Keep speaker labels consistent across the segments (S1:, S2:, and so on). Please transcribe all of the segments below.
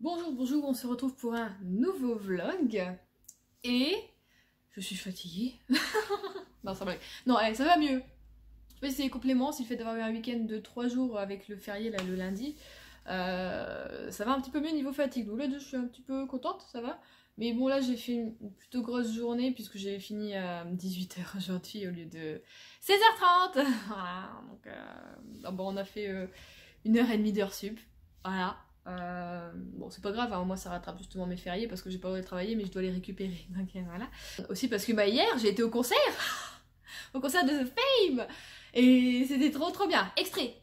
S1: Bonjour, bonjour, on se retrouve pour un nouveau vlog et je suis fatiguée. Non, ça va. Non, allez, ça va mieux. Je sais pas si c'est les compléments, si le fait d'avoir eu un week-end de 3 jours avec le férié là, le lundi, ça va un petit peu mieux niveau fatigue. Donc là, je suis un petit peu contente, ça va. Mais bon, là, j'ai fait une plutôt grosse journée puisque j'ai fini à 18 h aujourd'hui au lieu de 16 h 30. Voilà, donc bon, on a fait 1 h 30 d'heure sup. Voilà. Bon, c'est pas grave, hein, moi ça rattrape justement mes fériés parce que j'ai pas le droit de travailler, mais je dois les récupérer. Donc voilà. Aussi parce que hier j'ai été au concert, au concert de The Fame, et c'était trop bien. Extrait.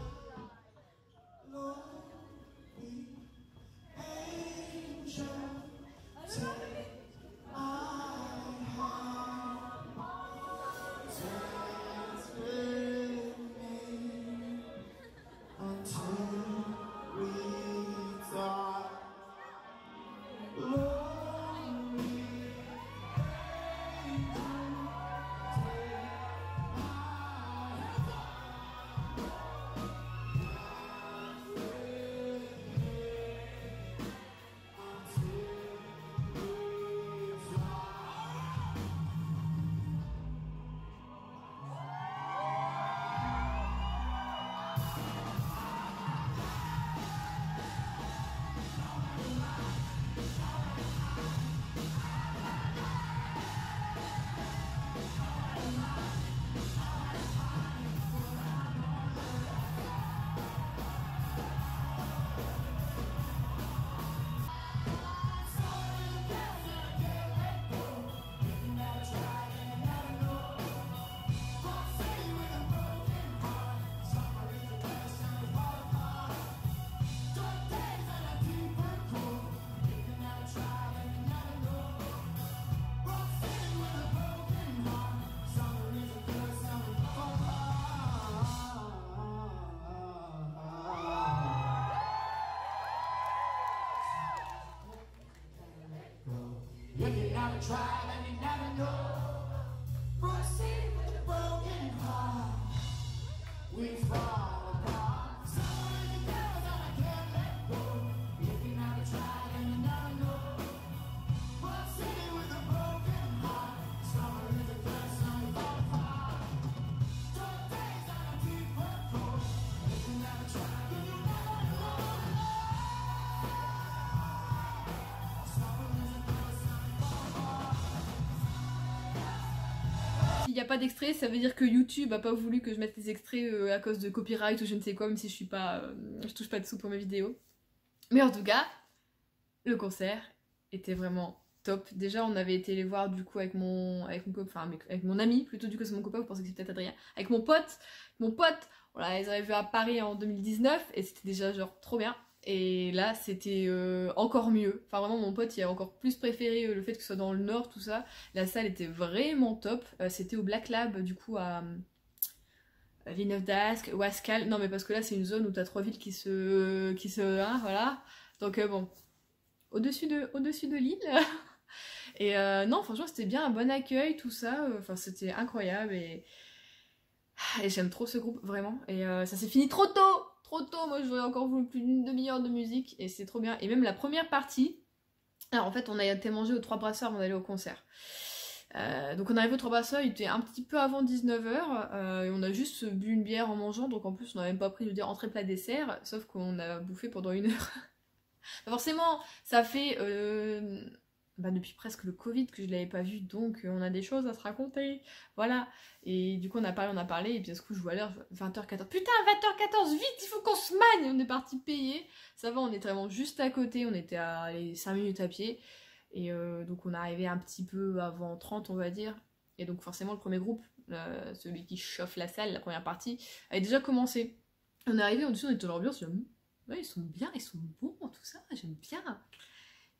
S1: S'il n'y a pas d'extrait, ça veut dire que YouTube a pas voulu que je mette les extraits à cause de copyright ou je ne sais quoi, même si je suis pas, je touche pas de sous pour mes vidéos. Mais en tout cas, le concert était vraiment top. Déjà, on avait été les voir du coup avec mon ami, plutôt du coup c'est mon copain, vous pensez que c'est peut-être Adrien, avec mon pote, voilà, ils avaient vu à Paris en 2019 et c'était déjà genre trop bien. Et là, c'était encore mieux. Enfin, vraiment, mon pote, il a encore plus préféré le fait que ce soit dans le nord, tout ça. La salle était vraiment top. C'était au Black Lab, du coup, à Villeneuve d'Ascq, Wascal. Non, mais parce que là, c'est une zone où t'as 3 villes hein, voilà. Donc, bon, au-dessus de l'île. Et non, franchement, c'était bien, un bon accueil, tout ça. Enfin, c'était incroyable. Et j'aime trop ce groupe, vraiment. Et ça s'est fini trop tôt! Trop tôt, moi j'aurais encore voulu plus d'une demi-heure de musique et c'est trop bien. Et même la première partie, alors en fait on a été manger aux Trois Brasseurs avant d'aller au concert. Donc on arrive aux Trois Brasseurs, il était un petit peu avant 19 h et on a juste bu une bière en mangeant, donc en plus on n'a même pas pris, je veux dire, entrée plat dessert, sauf qu'on a bouffé pendant 1 heure. Forcément, ça fait depuis presque le Covid que je l'avais pas vu, donc on a des choses à se raconter, voilà. Et du coup on a parlé, et puis à ce coup je vois l'heure, 20 h 14, putain 20 h 14, vite, il faut qu'on se magne, on est parti payer, ça va, on est vraiment juste à côté, on était à 5 minutes à pied, et donc on est arrivé un petit peu avant 30 on va dire, et donc forcément le premier groupe, celui qui chauffe la salle, la première partie, avait déjà commencé. On est arrivé, on était dans l'ambiance, ouais, ils sont bien, ils sont bons, tout ça, j'aime bien.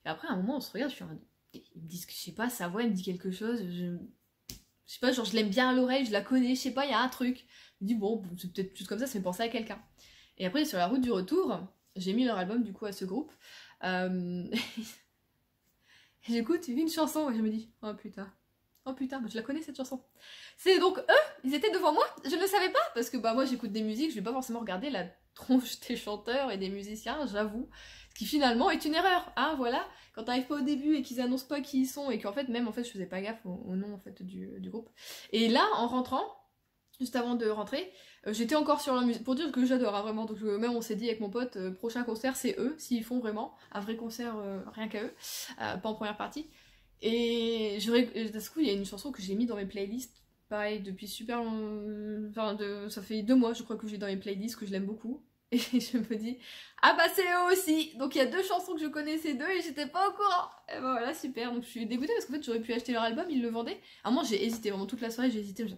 S1: Et après, à un moment, on se regarde, ils me disent que, je sais pas, sa voix, elle me dit quelque chose, je sais pas, genre, je l'aime bien à l'oreille, je la connais, je sais pas, il y a un truc. Je me dis, bon, c'est peut-être juste comme ça me fait penser à quelqu'un. Et après, sur la route du retour, j'ai mis leur album, du coup, à ce groupe. J'écoute une chanson, et je me dis, oh putain, je la connais cette chanson. C'est donc eux, ils étaient devant moi, je ne le savais pas, parce que moi j'écoute des musiques, je vais pas forcément regarder la tronche des chanteurs et des musiciens, j'avoue. Ce qui finalement est une erreur, hein, voilà. Quand t'arrives pas au début et qu'ils annoncent pas qui ils sont et qu'en fait, même en fait, je faisais pas gaffe au nom en fait du groupe. Et là, en rentrant, juste avant de rentrer, j'étais encore sur leur musique, pour dire que j'adore, hein, vraiment. Donc même on s'est dit avec mon pote, prochain concert c'est eux, s'ils font vraiment un vrai concert, rien qu'à eux, pas en première partie. Et d'un coup, il y a une chanson que j'ai mis dans mes playlists, pareil, depuis super longtemps, enfin, ça fait 2 mois, je crois que j'ai dans mes playlists, que je l'aime beaucoup. Et je me dis, ah bah c'est eux aussi. Donc il y a 2 chansons que je connaissais d'eux et j'étais pas au courant. Et bah voilà, super. Donc je suis dégoûtée parce qu'en fait j'aurais pu acheter leur album, ils le vendaient. À un moment j'ai hésité, vraiment toute la soirée j'ai hésité. Je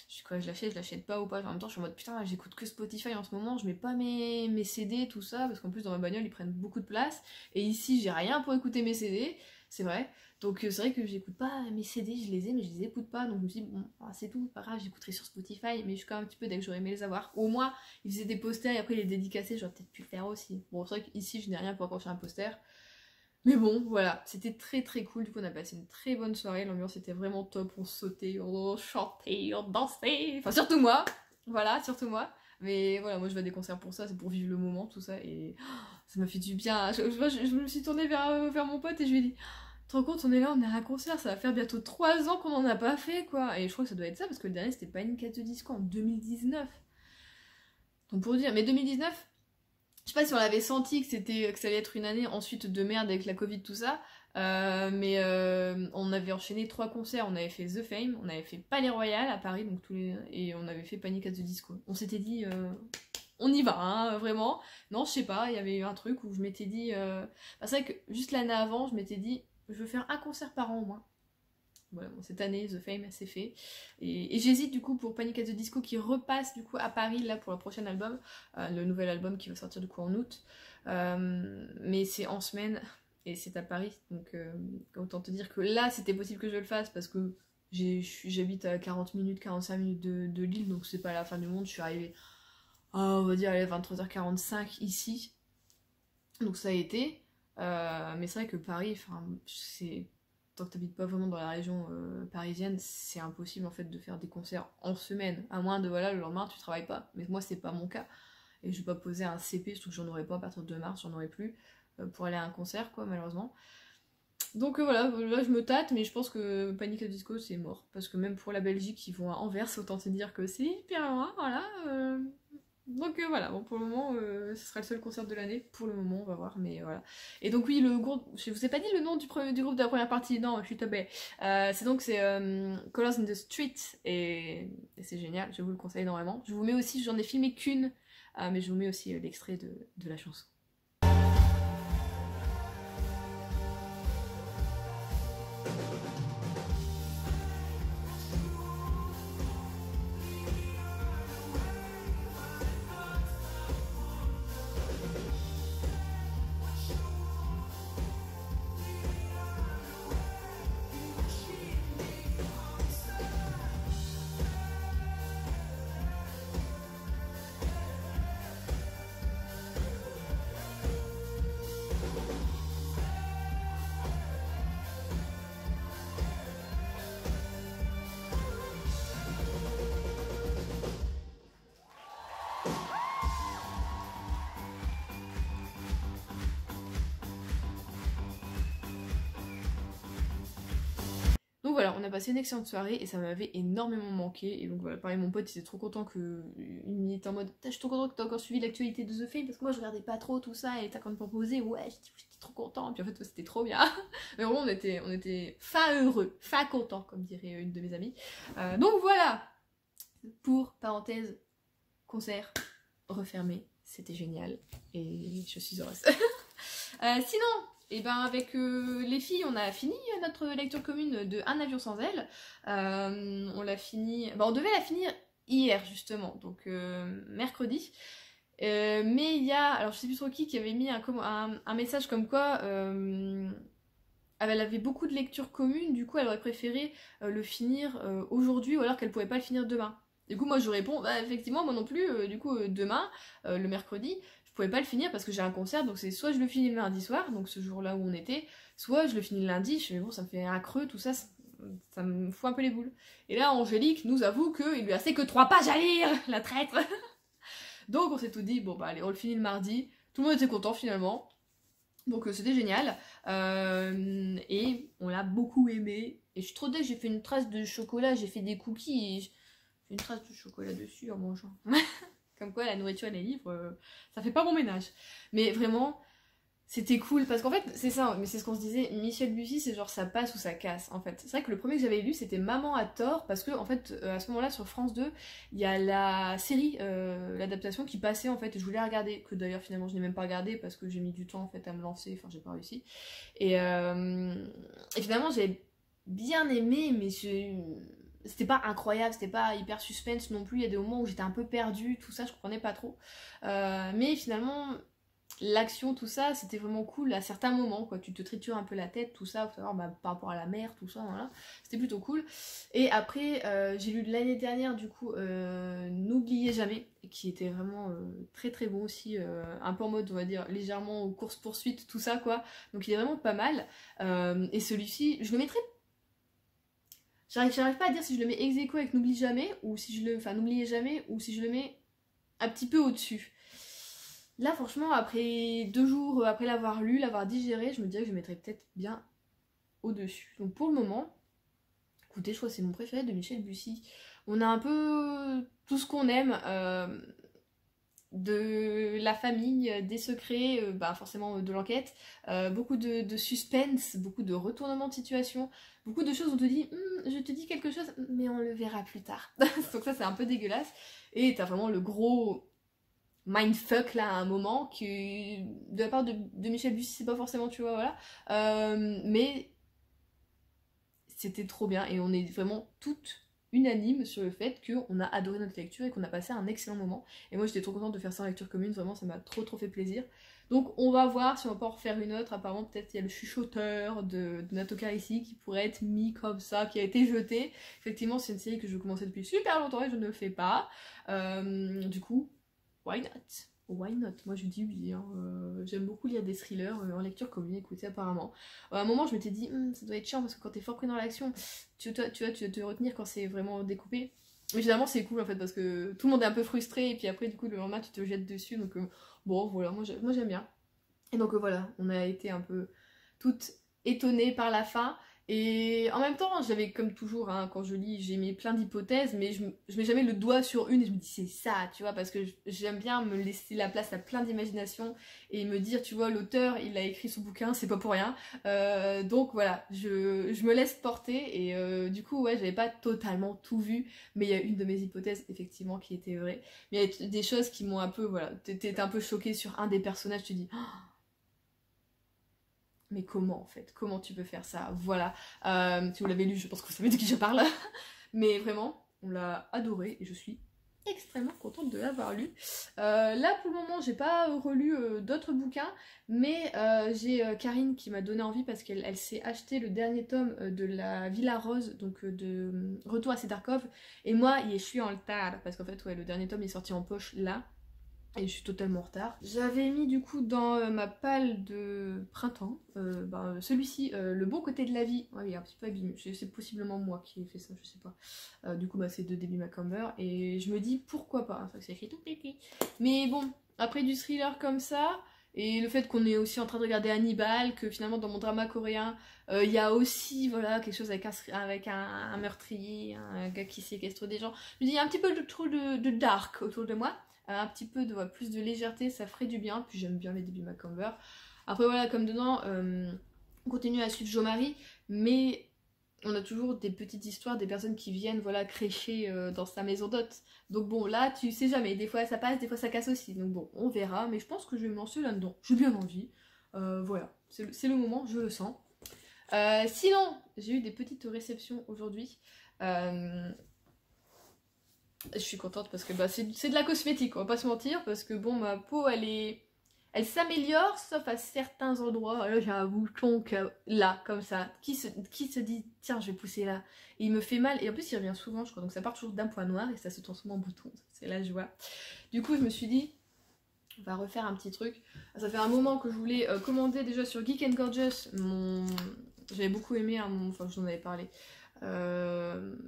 S1: suis quoi, je l'achète pas ou pas. En même temps je suis en mode putain, j'écoute que Spotify en ce moment, je mets pas mes CD, tout ça, parce qu'en plus dans ma bagnole ils prennent beaucoup de place. Et ici j'ai rien pour écouter mes CD, c'est vrai. Donc c'est vrai que j'écoute pas mes CD, je les ai mais je les écoute pas, donc je me dis bon c'est tout, pas grave, j'écouterai sur Spotify, mais je suis quand même un petit peu dès que j'aurais aimé les avoir. Au moins ils faisaient des posters et après ils les dédicaçaient, j'aurais peut-être pu le faire aussi. Bon c'est vrai qu'ici je n'ai rien pour accrocher un poster, mais bon voilà, c'était très très cool, du coup on a passé une très bonne soirée, l'ambiance était vraiment top, on sautait, on chantait, on dansait, enfin surtout moi, voilà, surtout moi. Mais voilà, moi je vais à des concerts pour ça, c'est pour vivre le moment, tout ça, et ça m'a fait du bien. Je me suis tournée vers mon pote et je lui ai dit, te rends compte, on est là, on est à un concert, ça va faire bientôt 3 ans qu'on en a pas fait, quoi. Et je crois que ça doit être ça, parce que le dernier c'était Panic! At the Disco en 2019. Donc pour dire, mais 2019, je sais pas si on l'avait senti que ça allait être une année ensuite de merde avec la Covid, tout ça. Mais on avait enchaîné 3 concerts, on avait fait The Fame, on avait fait Palais Royal à Paris, donc et on avait fait Panic! At the Disco. On s'était dit, on y va, hein, vraiment. Non, je sais pas, il y avait eu un truc où je m'étais dit, c'est vrai que juste l'année avant, je m'étais dit, je veux faire un concert par an au moins. Voilà, bon, cette année, The Fame, c'est fait. Et j'hésite du coup pour Panic! At the Disco qui repasse du coup à Paris là pour le prochain album, le nouvel album qui va sortir du coup en août. Mais c'est en semaine et c'est à Paris, donc autant te dire que là c'était possible que je le fasse parce que j'habite à 40 minutes, 45 minutes de Lille, donc c'est pas la fin du monde. Je suis arrivée, on va dire, à 23h45 ici, donc ça a été. Mais c'est vrai que Paris, enfin, tant que t'habites pas vraiment dans la région parisienne, c'est impossible en fait de faire des concerts en semaine, à moins de voilà, le lendemain tu travailles pas. Mais moi c'est pas mon cas. Et je vais pas poser un CP, surtout que j'en aurais pas à partir de mars, j'en aurais plus pour aller à un concert quoi, malheureusement. Donc voilà, là je me tâte, mais je pense que Panic! At the Disco c'est mort. Parce que même pour la Belgique, ils vont à Anvers, autant te dire que c'est hyper loin, voilà. Donc voilà, bon pour le moment, ce sera le seul concert de l'année, pour le moment, on va voir, mais voilà. Et donc oui, le groupe, je vous ai pas dit le nom du groupe de la première partie, non, je suis tombée. C'est Colors in the Street, et c'est génial, je vous le conseille énormément. Je vous mets aussi, j'en ai filmé qu'une, mais je vous mets aussi l'extrait de la chanson. Donc voilà, on a passé une excellente soirée et ça m'avait énormément manqué. Et donc voilà, pareil, mon pote il était trop content que. Il était en mode, je suis trop content que t'as encore suivi l'actualité de The Fame parce que moi je regardais pas trop tout ça et t'as quand même proposé, ouais, j'étais trop content. Et puis en fait, c'était trop bien. Mais vraiment, on était fin heureux, fin content, comme dirait une de mes amies. Donc voilà, pour parenthèse, concert refermé, c'était génial et je suis heureuse. Sinon, et ben avec les filles, on a fini notre lecture commune de Un avion sans aile. On l'a fini, on devait la finir hier justement, donc mercredi. Mais il y a, alors je sais plus trop qui avait mis un message comme quoi elle avait beaucoup de lectures communes, du coup elle aurait préféré le finir aujourd'hui ou alors qu'elle pouvait pas le finir demain. Du coup moi je réponds, bah effectivement moi non plus, du coup demain, le mercredi, je pouvais pas le finir parce que j'ai un concert, donc c'est soit je le finis le mardi soir, donc ce jour-là où on était, soit je le finis le lundi, je fais bon ça me fait un creux, tout ça, ça me fout un peu les boules. Et là Angélique nous avoue qu'il lui restait que 3 pages à lire, la traître. Donc on s'est tout dit, bon bah allez, on le finit le mardi. Tout le monde était content finalement. Donc c'était génial. Et on l'a beaucoup aimé. Et je suis trop deg, j'ai fait une trace de chocolat, j'ai fait des cookies et j'ai fait une trace de chocolat dessus en mangeant. Comme quoi la nourriture et les livres, ça fait pas bon ménage. Mais vraiment, c'était cool parce qu'en fait, c'est ça, mais c'est ce qu'on se disait, Michel Bussy, c'est genre ça passe ou ça casse en fait. C'est vrai que le premier que j'avais lu c'était Maman a tort parce que en fait, à ce moment-là sur France 2, il y a la série, l'adaptation qui passait en fait et je voulais la regarder, que d'ailleurs finalement je n'ai même pas regardé parce que j'ai mis du temps en fait à me lancer, enfin j'ai pas réussi. Et finalement j'avais bien aimé, mais c'était pas incroyable, c'était pas hyper suspense non plus, il y a des moments où j'étais un peu perdue, tout ça je comprenais pas trop. Mais finalement, l'action, tout ça, c'était vraiment cool à certains moments, quoi. Tu te tritures un peu la tête, tout ça, savoir, bah, par rapport à la mer, tout ça, voilà. C'était plutôt cool. Et après, j'ai lu l'année dernière, du coup, N'oubliez jamais, qui était vraiment très très bon aussi, un peu en mode, on va dire, légèrement course-poursuite, tout ça, quoi. Donc il est vraiment pas mal. Et celui-ci, je le mettrais. J'arrive pas à dire si je le mets ex aequo avec N'oublie jamais, ou si je le. Enfin, N'oubliez jamais, ou si je le mets un petit peu au-dessus. Là, franchement, après 2 jours, après l'avoir lu, l'avoir digéré, je me dirais que je mettrais peut-être bien au-dessus. Donc pour le moment, écoutez, je crois que c'est mon préféré de Michel Bussy. On a un peu tout ce qu'on aime, de la famille, des secrets, bah forcément de l'enquête, beaucoup de suspense, beaucoup de retournement de situation, beaucoup de choses où on te dit je te dis quelque chose, mais on le verra plus tard. Donc ça c'est un peu dégueulasse. Et t'as vraiment le gros mindfuck là à un moment qui de la part de Michel Bussy c'est pas forcément tu vois voilà mais c'était trop bien et on est vraiment toutes unanimes sur le fait qu'on a adoré notre lecture et qu'on a passé un excellent moment et moi j'étais trop contente de faire ça en lecture commune, vraiment ça m'a trop fait plaisir. Donc on va voir si on va pas en refaire une autre. Apparemment peut-être il y a le chuchoteur de Natoka ici qui pourrait être mis comme ça, qui a été jeté. Effectivement c'est une série que je commençais depuis super longtemps et je ne le fais pas, du coup why not? Why not? Moi je dis oui, hein. J'aime beaucoup lire des thrillers en lecture commune, écoutez apparemment. À un moment je m'étais dit ça doit être chiant parce que quand t'es fort pris dans l'action, tu vas te retenir quand c'est vraiment découpé. Mais finalement c'est cool en fait parce que tout le monde est un peu frustré et puis après du coup le lendemain tu te jettes dessus donc bon voilà, moi j'aime bien. Et donc voilà, on a été un peu toutes étonnées par la fin. Et en même temps, j'avais comme toujours, hein, quand je lis, j'ai mis plein d'hypothèses, mais je mets jamais le doigt sur une et je me dis c'est ça, tu vois, parce que j'aime bien me laisser la place à plein d'imagination et me dire, tu vois, l'auteur, il a écrit son bouquin, c'est pas pour rien. Donc voilà, je me laisse porter et du coup, ouais, j'avais pas totalement tout vu, mais il y a une de mes hypothèses, effectivement, qui était vraie. Mais il y a des choses qui m'ont un peu, voilà, t'es un peu choquée sur un des personnages, tu te dis... Mais comment en fait? Comment tu peux faire ça? Voilà. Si vous l'avez lu, je pense que vous savez de qui je parle. Mais vraiment, on l'a adoré et je suis extrêmement contente de l'avoir lu. Là pour le moment, j'ai pas relu d'autres bouquins, mais j'ai Karine qui m'a donné envie parce qu'elle s'est acheté le dernier tome de la Villa Rose, donc de Retour à Cedarcove. Et moi, je suis en retard parce qu'en fait, ouais, le dernier tome est sorti en poche là. Et je suis totalement en retard. J'avais mis du coup dans ma palle de printemps, celui-ci, Le bon côté de la vie. Ouais, il est un petit peu abîmé, c'est possiblement moi qui ai fait ça, je sais pas. Du coup, c'est de Debbie Macomber. Et je me dis pourquoi pas, c'est écrit tout petit. Mais bon, après du thriller comme ça, et le fait qu'on est aussi en train de regarder Hannibal, que finalement dans mon drama coréen, il y a aussi voilà, quelque chose avec un meurtrier, un gars qui séquestre des gens. Je me dis, il y a un petit peu trop de dark autour de moi. Un petit peu de plus de légèreté, ça ferait du bien. Puis j'aime bien les Debbie Macomber. Après voilà, comme dedans, on continue à suivre Jo-Marie, mais on a toujours des petites histoires, des personnes qui viennent voilà crécher dans sa maison d'hôte. Donc bon, là tu sais jamais, des fois ça passe, des fois ça casse aussi. Donc bon, on verra, mais je pense que je vais me lancer là-dedans. J'ai bien envie. Voilà, c'est le moment, je le sens. Sinon, j'ai eu des petites réceptions aujourd'hui. Je suis contente parce que c'est de la cosmétique, on va pas se mentir, parce que bon, ma peau elle s'améliore sauf à certains endroits. Là j'ai un bouton là, comme ça, qui se dit tiens je vais pousser là, et il me fait mal, et en plus il revient souvent je crois, donc ça part toujours d'un point noir et ça se transforme en bouton, c'est la joie. Du coup je me suis dit on va refaire un petit truc. Ça fait un moment que je voulais commander déjà sur Geek and Gorgeous, j'avais beaucoup aimé, enfin je vous en avais parlé.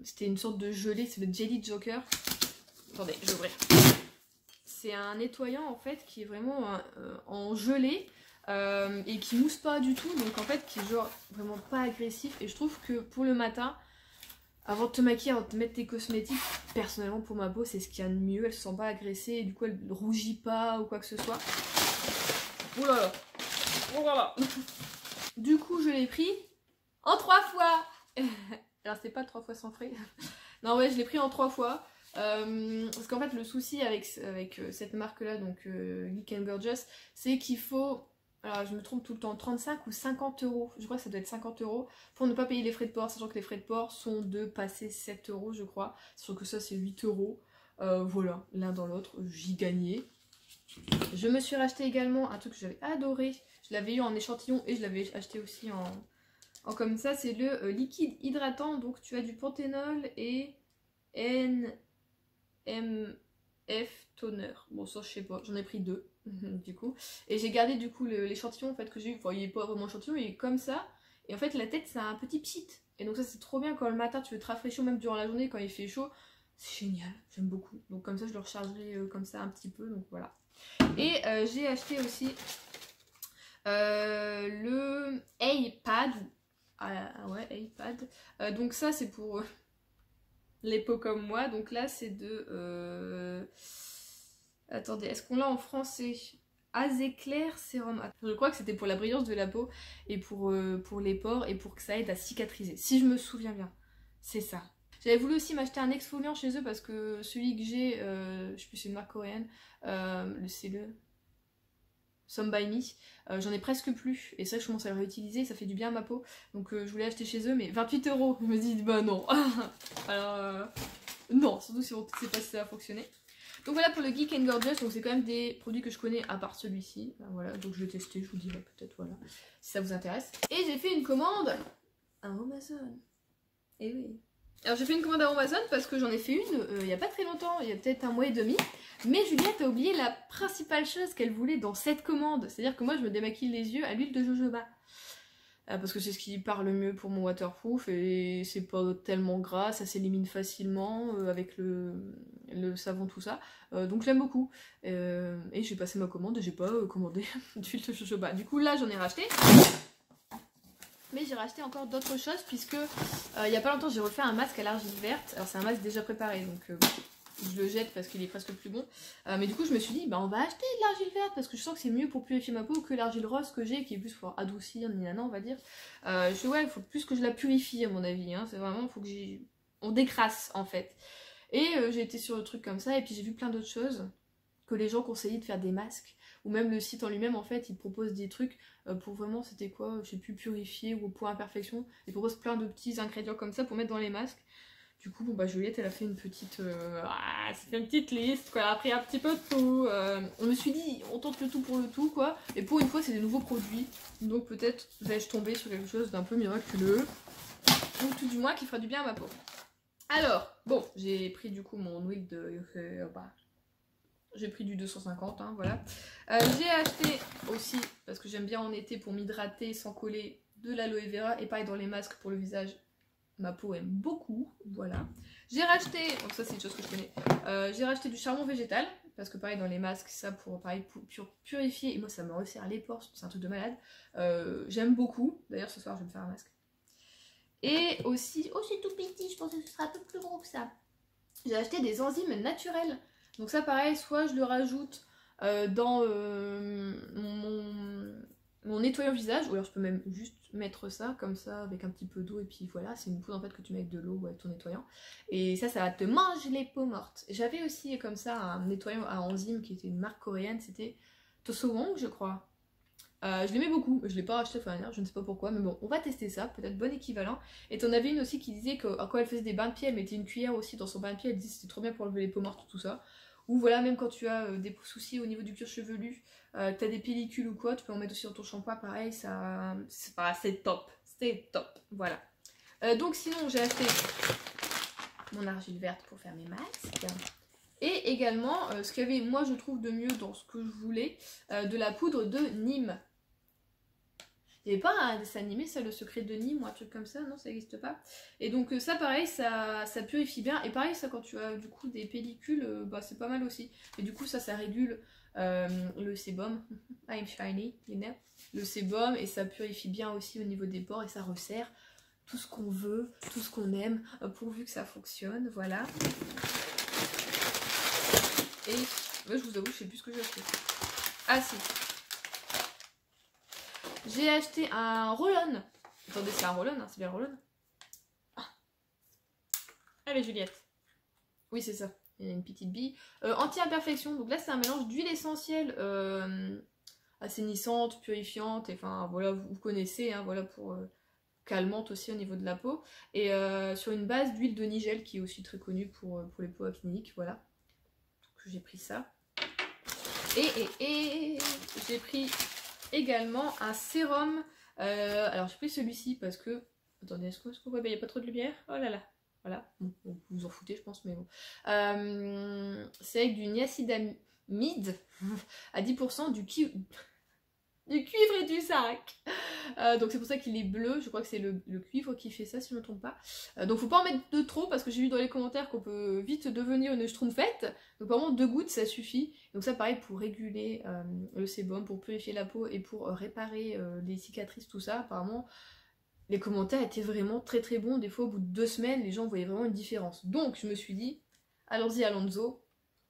S1: C'était une sorte de gelée, c'est le Jelly Joker. Attendez, je vais ouvrir. c'est un nettoyant en fait qui est vraiment en gelée et qui mousse pas du tout, donc en fait qui est genre vraiment pas agressif. Et je trouve que pour le matin, avant de te maquiller, avant de te mettre tes cosmétiques, personnellement pour ma peau c'est ce qu'il y a de mieux, elle se sent pas agressée et du coup elle rougit pas ou quoi que ce soit. Oh là là, oh là là. Du coup je l'ai pris en 3 fois. Alors c'est pas 3 fois sans frais. Non ouais, je l'ai pris en 3 fois. Parce qu'en fait le souci avec cette marque là, donc Geek & Gorgeous, c'est qu'il faut, alors je me trompe tout le temps, 35 ou 50 euros, je crois que ça doit être 50 euros pour ne pas payer les frais de port, sachant que les frais de port sont de passer 7 euros je crois, sachant que ça c'est 8 euros. Voilà, l'un dans l'autre, j'y gagnais. Je me suis racheté également un truc que j'avais adoré, je l'avais eu en échantillon et je l'avais acheté aussi en comme ça, c'est le liquide hydratant. Donc tu as du panthénol et NMF toner. Bon ça je sais pas, j'en ai pris 2 du coup. Et j'ai gardé du coup l'échantillon en fait que j'ai eu. Enfin il est pas vraiment échantillon, il est comme ça. Et en fait la tête c'est un petit pchit. Et donc ça c'est trop bien quand le matin tu veux te rafraîchir, même durant la journée quand il fait chaud. C'est génial, j'aime beaucoup. Donc comme ça je le rechargerai comme ça un petit peu, donc voilà. Et j'ai acheté aussi le iPad. Ah ouais, iPad. Donc ça c'est pour les peaux comme moi. Donc là c'est de... Attendez, est-ce qu'on l'a en français? Azéclair sérum. Je crois que c'était pour la brillance de la peau et pour les pores et pour que ça aide à cicatriser. Si je me souviens bien, c'est ça. J'avais voulu aussi m'acheter un exfoliant chez eux parce que celui que j'ai, je sais plus c'est une marque coréenne, c'est le Some By Me, j'en ai presque plus et ça je commence à le réutiliser, ça fait du bien à ma peau, donc je voulais acheter chez eux, mais 28 euros, je me dis bah non. Alors non, surtout si on ne sait pas si ça va fonctionner. Donc voilà pour le Geek & Gorgeous, donc c'est quand même des produits que je connais à part celui-ci, voilà, donc je vais tester, je vous dirai peut-être, voilà, si ça vous intéresse. Et j'ai fait une commande à Amazon, et oui. Alors j'ai fait une commande à Amazon parce que j'en ai fait une il n'y a pas très longtemps, il y a peut-être 1 mois et demi. Mais Juliette a oublié la principale chose qu'elle voulait dans cette commande. C'est-à-dire que moi je me démaquille les yeux à l'huile de jojoba. Parce que c'est ce qui part le mieux pour mon waterproof et c'est pas tellement gras, ça s'élimine facilement avec le savon tout ça. Donc j'aime beaucoup. Et j'ai passé ma commande et j'ai pas commandé d'huile de jojoba. Du coup là j'en ai racheté. Mais j'ai racheté encore d'autres choses puisque il y a pas longtemps j'ai refait un masque à l'argile verte. Alors c'est un masque déjà préparé donc je le jette parce qu'il est presque plus bon. Mais du coup je me suis dit bah on va acheter de l'argile verte parce que je sens que c'est mieux pour purifier ma peau que l'argile rose que j'ai qui est plus pour adoucir, nana on va dire. Je dis ouais il faut plus que je la purifie à mon avis. Hein. C'est vraiment, il faut que on décrasse en fait. Et j'ai été sur le truc comme ça et puis j'ai vu plein d'autres choses que les gens conseillaient de faire des masques. Ou même le site en lui-même en fait il propose des trucs pour vraiment c'était quoi, je sais plus, purifier ou pour imperfection. Il propose plein de petits ingrédients comme ça pour mettre dans les masques. Du coup bon bah Juliette elle a fait une petite liste quoi, elle a pris un petit peu de tout. On me suis dit on tente le tout pour le tout quoi. Et pour une fois c'est des nouveaux produits. Donc peut-être vais-je tomber sur quelque chose d'un peu miraculeux. Ou tout du moins qui fera du bien à ma peau. Alors bon j'ai pris du coup mon huile de j'ai pris du 250, hein, voilà. J'ai acheté aussi, parce que j'aime bien en été pour m'hydrater sans coller, de l'aloe vera. Et pareil dans les masques pour le visage, ma peau aime beaucoup, voilà. J'ai racheté, donc ça c'est une chose que je connais, j'ai racheté du charbon végétal. Parce que pareil dans les masques, ça pour purifier, et moi ça me resserre les pores, c'est un truc de malade. J'aime beaucoup, d'ailleurs ce soir je vais me faire un masque. Et aussi, oh c'est tout petit, je pensais que ce sera un peu plus gros que ça. J'ai acheté des enzymes naturelles. Donc ça pareil, soit je le rajoute dans mon nettoyant visage, ou alors je peux même juste mettre ça comme ça avec un petit peu d'eau et puis voilà, c'est une poudre en fait que tu mets avec de l'eau ou avec ton nettoyant. Et ça va te manger les peaux mortes. J'avais aussi comme ça un nettoyant à enzymes qui était une marque coréenne, c'était Tosowong je crois. Je l'aimais beaucoup, je l'ai pas racheté enfin je ne sais pas pourquoi, mais bon, on va tester ça, peut-être bon équivalent. Et t'en avais une aussi qui disait que quand elle faisait des bains de pieds, elle mettait une cuillère aussi dans son bain de pied, elle disait que c'était trop bien pour enlever les peaux mortes, tout ça. Ou voilà, même quand tu as des soucis au niveau du cuir chevelu, que tu as des pellicules ou quoi, tu peux en mettre aussi dans ton shampoing, pareil, ça c'est top, c'est top, voilà. Donc sinon j'ai acheté mon argile verte pour faire mes masques. Et également, ce qu'il y avait, moi je trouve de mieux dans ce que je voulais, de la poudre de Nîmes. Il n'y avait pas un dessin animé, ça, Le Secret de Nîmes ou un truc comme ça, non, ça n'existe pas. Et donc ça pareil, ça purifie bien. Et pareil, ça quand tu as du coup des pellicules, bah c'est pas mal aussi. Et du coup ça régule le sébum, I'm shiny, you know, le sébum, et ça purifie bien aussi au niveau des pores et ça resserre tout ce qu'on veut, tout ce qu'on aime, pourvu que ça fonctionne, voilà. Et moi je vous avoue, je sais plus ce que j'ai acheté. Ah si, j'ai acheté un roll-on. Attendez, c'est un roll-on, hein, c'est bien le roll-on. Ah. Allez Juliette. Oui c'est ça, il y a une petite bille. Anti-imperfection, donc là c'est un mélange d'huile essentielle assainissante, purifiante, et enfin voilà, vous connaissez, hein, voilà, pour calmante aussi au niveau de la peau. Et sur une base d'huile de nigel qui est aussi très connue pour les peaux acnéiques, voilà. Donc j'ai pris ça. Et j'ai pris également un sérum. Alors j'ai pris celui-ci parce que... Attendez, est-ce que vous voyez, il n'y a pas trop de lumière? Oh là là. Voilà, bon, vous vous en foutez je pense, mais bon. C'est avec du niacinamide à 10% du cuivre et du zinc. Donc c'est pour ça qu'il est bleu, je crois que c'est le cuivre qui fait ça si je ne me trompe pas. Donc faut pas en mettre de trop parce que j'ai vu dans les commentaires qu'on peut vite devenir une schtroumpfette. Donc vraiment 2 gouttes ça suffit. Donc ça pareil pour réguler le sébum, pour purifier la peau et pour réparer les cicatrices, tout ça. Apparemment les commentaires étaient vraiment très très bons. Des fois au bout de 2 semaines les gens voyaient vraiment une différence. Donc je me suis dit, allons-y Alonso,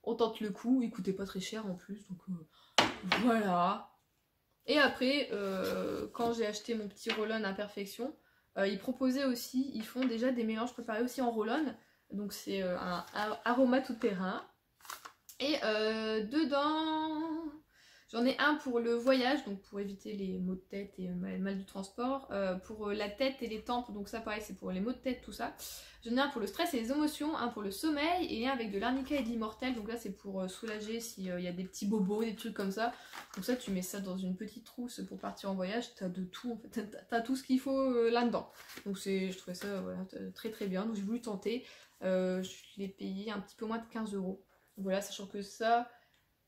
S1: on tente le coup, il coûtait pas très cher en plus. Donc voilà. Et après, quand j'ai acheté mon petit roll-on Imperfection, ils proposaient aussi, ils font déjà des mélanges préparés aussi en roll-on. Donc c'est un aroma tout terrain. Et dedans, j'en ai un pour le voyage, donc pour éviter les maux de tête et mal du transport. Pour la tête et les tempes, donc ça pareil, c'est pour les maux de tête, tout ça. J'en ai un pour le stress et les émotions, un pour le sommeil et un avec de l'arnica et de l'immortel. Donc là c'est pour soulager s'il y a des petits bobos, des trucs comme ça. Donc ça tu mets ça dans une petite trousse pour partir en voyage. T'as de tout en fait, t'as tout ce qu'il faut là-dedans. Donc je trouvais ça voilà, très très bien. Donc j'ai voulu tenter. Je l'ai payé un petit peu moins de 15 €. Voilà, sachant que ça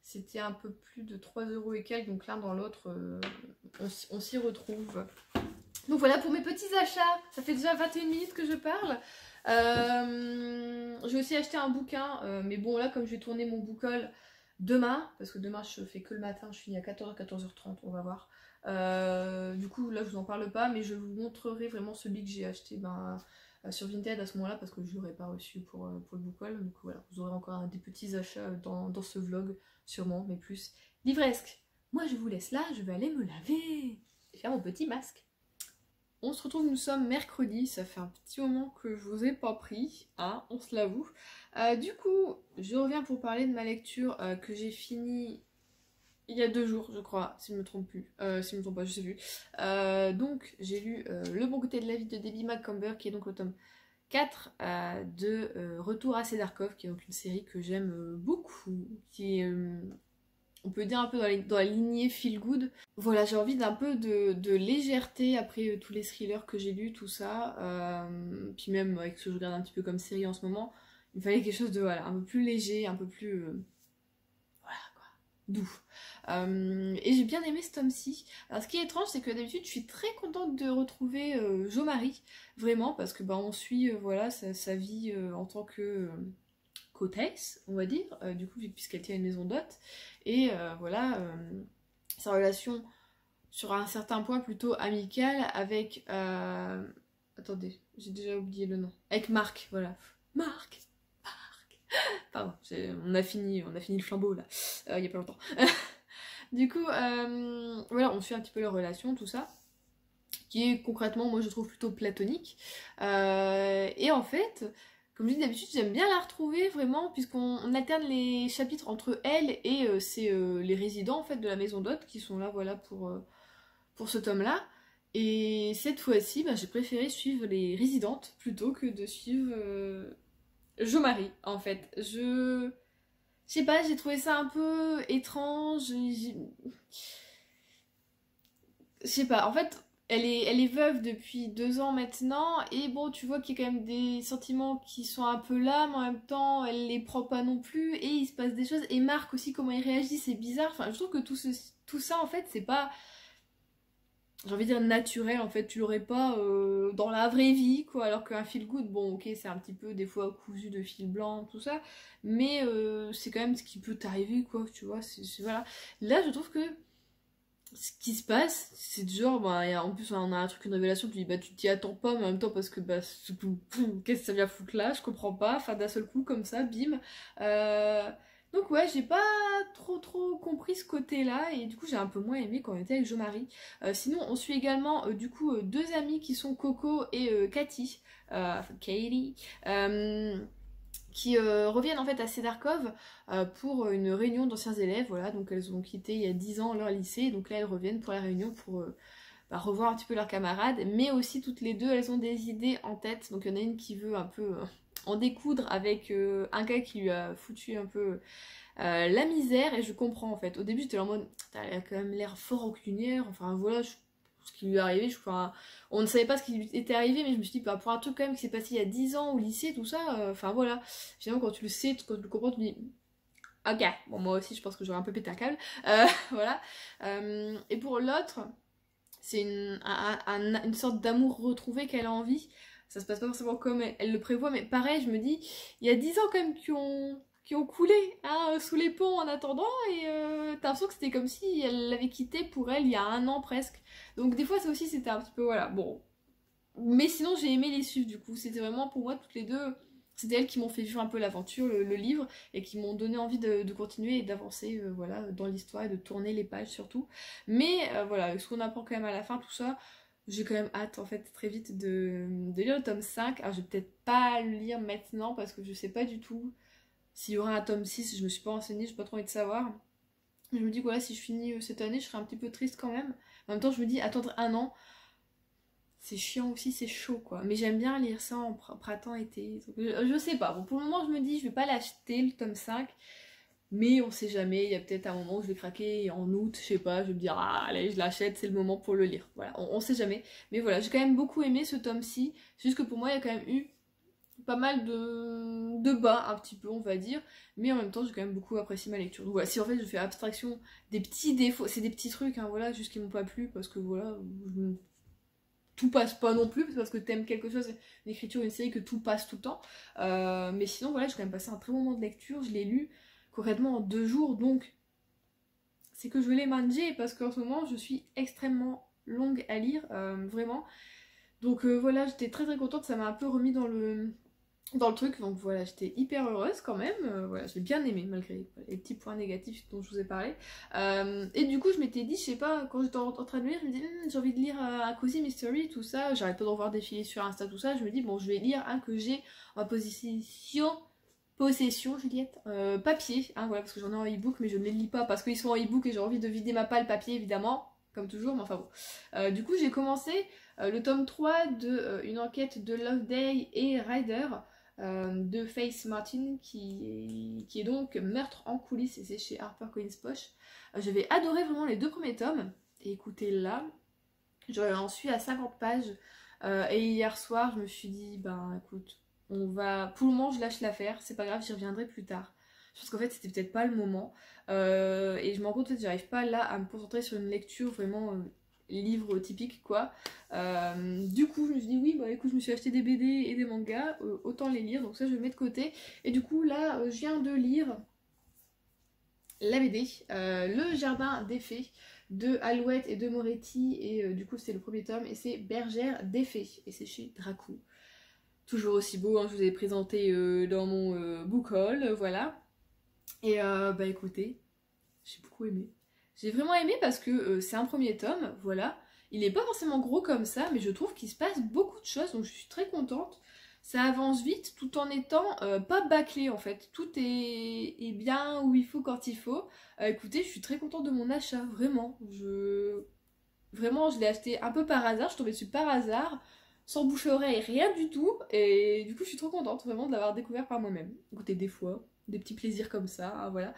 S1: c'était un peu plus de 3 € et quelques. Donc l'un dans l'autre on s'y retrouve. Donc voilà pour mes petits achats. Ça fait déjà 21 minutes que je parle. J'ai aussi acheté un bouquin, mais bon là comme je vais tourner mon book-haul demain, parce que demain je fais que le matin, je finis à 14h, 14h30, on va voir. Du coup là je vous en parle pas, mais je vous montrerai vraiment celui que j'ai acheté sur Vinted à ce moment là, parce que je l'aurais pas reçu pour le book-haul. Donc voilà, vous aurez encore des petits achats dans ce vlog, sûrement, mais plus livresque. Moi je vous laisse là, je vais aller me laver et faire mon petit masque. On se retrouve, nous sommes mercredi, ça fait un petit moment que je vous ai pas pris, hein, on se l'avoue. Du coup, je reviens pour parler de ma lecture que j'ai finie il y a 2 jours, je crois, si je me trompe plus, si je me trompe pas, je sais plus. Donc, j'ai lu Le bon côté de la vie de Debbie Macomber, qui est donc le tome 4 de Retour à Cedarcove, qui est donc une série que j'aime beaucoup, qui est... on peut dire un peu dans la lignée feel good. Voilà, j'ai envie d'un peu de légèreté après tous les thrillers que j'ai lus, tout ça. Puis même avec ce que je regarde un petit peu comme série en ce moment, il fallait quelque chose de voilà, un peu plus léger, un peu plus... voilà quoi, doux. Et j'ai bien aimé ce tome-ci. Alors ce qui est étrange, c'est que d'habitude je suis très contente de retrouver Jo Marie, vraiment, parce que bah, on suit voilà, sa vie en tant que... hôtesse, on va dire, du coup, puisqu'elle tient une maison d'hôte, et voilà, sa relation sur un certain point plutôt amicale avec, attendez, j'ai déjà oublié le nom, avec Marc, voilà, Marc, pardon, on a fini le flambeau là, il y a pas longtemps. Du coup, voilà, on suit un petit peu leur relation, tout ça, qui est concrètement, moi je trouve plutôt platonique, et en fait... Comme je dis d'habitude, j'aime bien la retrouver vraiment, puisqu'on alterne les chapitres entre elle et les résidents en fait de la maison d'hôte qui sont là voilà pour ce tome-là. Et cette fois-ci, j'ai préféré suivre les résidentes plutôt que de suivre Jo Marie en fait. Je sais pas, j'ai trouvé ça un peu étrange. Je sais pas, en fait... Elle est veuve depuis 2 ans maintenant, et bon, tu vois qu'il y a quand même des sentiments qui sont un peu là, mais en même temps, elle les prend pas non plus, et il se passe des choses, et Marc aussi, comment il réagit, c'est bizarre, enfin, je trouve que tout ça, en fait, c'est pas j'ai envie de dire naturel, en fait, tu l'aurais pas dans la vraie vie, quoi, alors qu'un feel good, bon, ok, c'est un petit peu des fois cousu de fil blanc, tout ça, mais c'est quand même ce qui peut t'arriver, quoi, tu vois, voilà. Là, je trouve que ce qui se passe, c'est du genre, bah, en plus on a un truc, une révélation, tu dis, bah tu t'y attends pas, mais en même temps, parce que, bah, qu'est-ce que ça vient foutre là, je comprends pas, enfin d'un seul coup, comme ça, bim. Euh, Donc ouais, j'ai pas trop compris ce côté-là, et du coup j'ai un peu moins aimé quand on était avec Jo-Marie. Sinon, on suit également, du coup, deux amis qui sont Coco et Cathy, enfin Katie, qui reviennent en fait à Cedarcove pour une réunion d'anciens élèves, voilà, donc elles ont quitté il y a 10 ans leur lycée, donc là elles reviennent pour la réunion pour bah, revoir un petit peu leurs camarades, mais aussi toutes les deux elles ont des idées en tête, donc il y en a une qui veut un peu en découdre avec un gars qui lui a foutu un peu la misère, et je comprends en fait. Au début j'étais en mode, elle a quand même l'air fort rancunière, enfin voilà, ce qui lui est arrivé, enfin, on ne savait pas ce qui lui était arrivé, mais je me suis dit, bah, pour un truc quand même qui s'est passé il y a 10 ans au lycée, tout ça, enfin voilà, finalement quand tu le sais, quand tu le comprends, tu te dis, ok, bon moi aussi je pense que j'aurais un peu pété un câble, voilà. Et pour l'autre, c'est une sorte d'amour retrouvé qu'elle a envie. Ça se passe pas forcément comme elle le prévoit, mais pareil, je me dis, il y a 10 ans quand même qui ont coulé hein, sous les ponts en attendant, et t'as l'impression que c'était comme si elle l'avait quitté pour elle il y a un an presque. Donc des fois ça aussi c'était un petit peu, voilà, bon. Mais sinon j'ai aimé les suivre du coup, c'était vraiment pour moi toutes les deux, c'était elles qui m'ont fait vivre un peu l'aventure, le livre, et qui m'ont donné envie de continuer et d'avancer voilà, dans l'histoire et de tourner les pages surtout. Mais voilà, ce qu'on apprend quand même à la fin, tout ça, j'ai quand même hâte en fait très vite de lire le tome 5. Alors je vais peut-être pas le lire maintenant parce que je sais pas du tout s'il y aura un tome 6, je me suis pas renseignée, j'ai pas trop envie de savoir. Je me dis que voilà, si je finis cette année, je serai un petit peu triste quand même. En même temps, je me dis, attendre un an, c'est chiant aussi, c'est chaud quoi. Mais j'aime bien lire ça en printemps, été. Donc, je sais pas. Bon, pour le moment, je me dis, je vais pas l'acheter le tome 5. Mais on sait jamais, il y a peut-être un moment où je vais craquer en août, je sais pas, je vais me dire, ah allez, je l'achète, c'est le moment pour le lire. Voilà, on sait jamais. Mais voilà, j'ai quand même beaucoup aimé ce tome-ci. C'est juste que pour moi, il y a quand même eu pas mal de bas, un petit peu, on va dire. Mais en même temps, j'ai quand même beaucoup apprécié ma lecture. Donc voilà, si en fait je fais abstraction des petits défauts, c'est des petits trucs, hein, voilà, juste qui m'ont pas plu, parce que voilà, tout passe pas non plus, parce que t'aimes quelque chose, une écriture, une série, que tout passe tout le temps. Mais sinon, voilà, j'ai quand même passé un très bon moment de lecture, je l'ai lu concrètement en 2 jours, donc c'est que je l'ai mangé, parce qu'en ce moment, je suis extrêmement longue à lire, vraiment. Donc voilà, j'étais très contente, ça m'a un peu remis dans le truc, donc voilà, j'étais hyper heureuse quand même, voilà, j'ai bien aimé malgré les petits points négatifs dont je vous ai parlé. Et du coup, je m'étais dit, je sais pas, quand j'étais en train de lire, je me disais, j'ai envie de lire un Cozy Mystery, tout ça, j'arrête pas d'en voir défiler sur Insta, tout ça, je me dis, bon, je vais lire un que j'ai en possession, Juliette, papier, hein, voilà, parce que j'en ai en e-book, mais je ne les lis pas parce qu'ils sont en e-book et j'ai envie de vider ma palle papier, évidemment, comme toujours, mais enfin bon. Du coup, j'ai commencé le tome 3 de une enquête de Loveday et Ryder, de Faith Martin, qui est donc Meurtre en coulisses, et c'est chez HarperCollins Poche. J'avais adoré vraiment les 2 premiers tomes, et écoutez là, j'en suis à 50 pages, et hier soir je me suis dit, ben écoute, on va, pour le moment je lâche l'affaire, c'est pas grave, j'y reviendrai plus tard. Je pense qu'en fait c'était peut-être pas le moment, et je me rends compte que j'arrive pas là à me concentrer sur une lecture vraiment livre typique quoi. Du coup je me suis dit oui bah écoute, je me suis acheté des BD et des mangas, autant les lire, donc ça je le mets de côté. Et du coup là je viens de lire la BD Le Jardin des Fées de Alouette et de Moretti, et du coup c'est le premier tome et c'est Bergère des Fées et c'est chez Dracou. Toujours aussi beau, hein, je vous ai présenté dans mon book haul, voilà. Et bah écoutez, j'ai beaucoup aimé. J'ai vraiment aimé parce que c'est un premier tome, voilà. Il est pas forcément gros comme ça, mais je trouve qu'il se passe beaucoup de choses, donc je suis très contente. Ça avance vite tout en étant pas bâclé en fait. Tout est bien où il faut quand il faut. Écoutez, je suis très contente de mon achat, vraiment. Vraiment, je l'ai acheté un peu par hasard, je suis tombée dessus par hasard, sans bouche-oreille, rien du tout. Et du coup, je suis trop contente vraiment de l'avoir découvert par moi-même. Écoutez, des fois, des petits plaisirs comme ça, hein, voilà.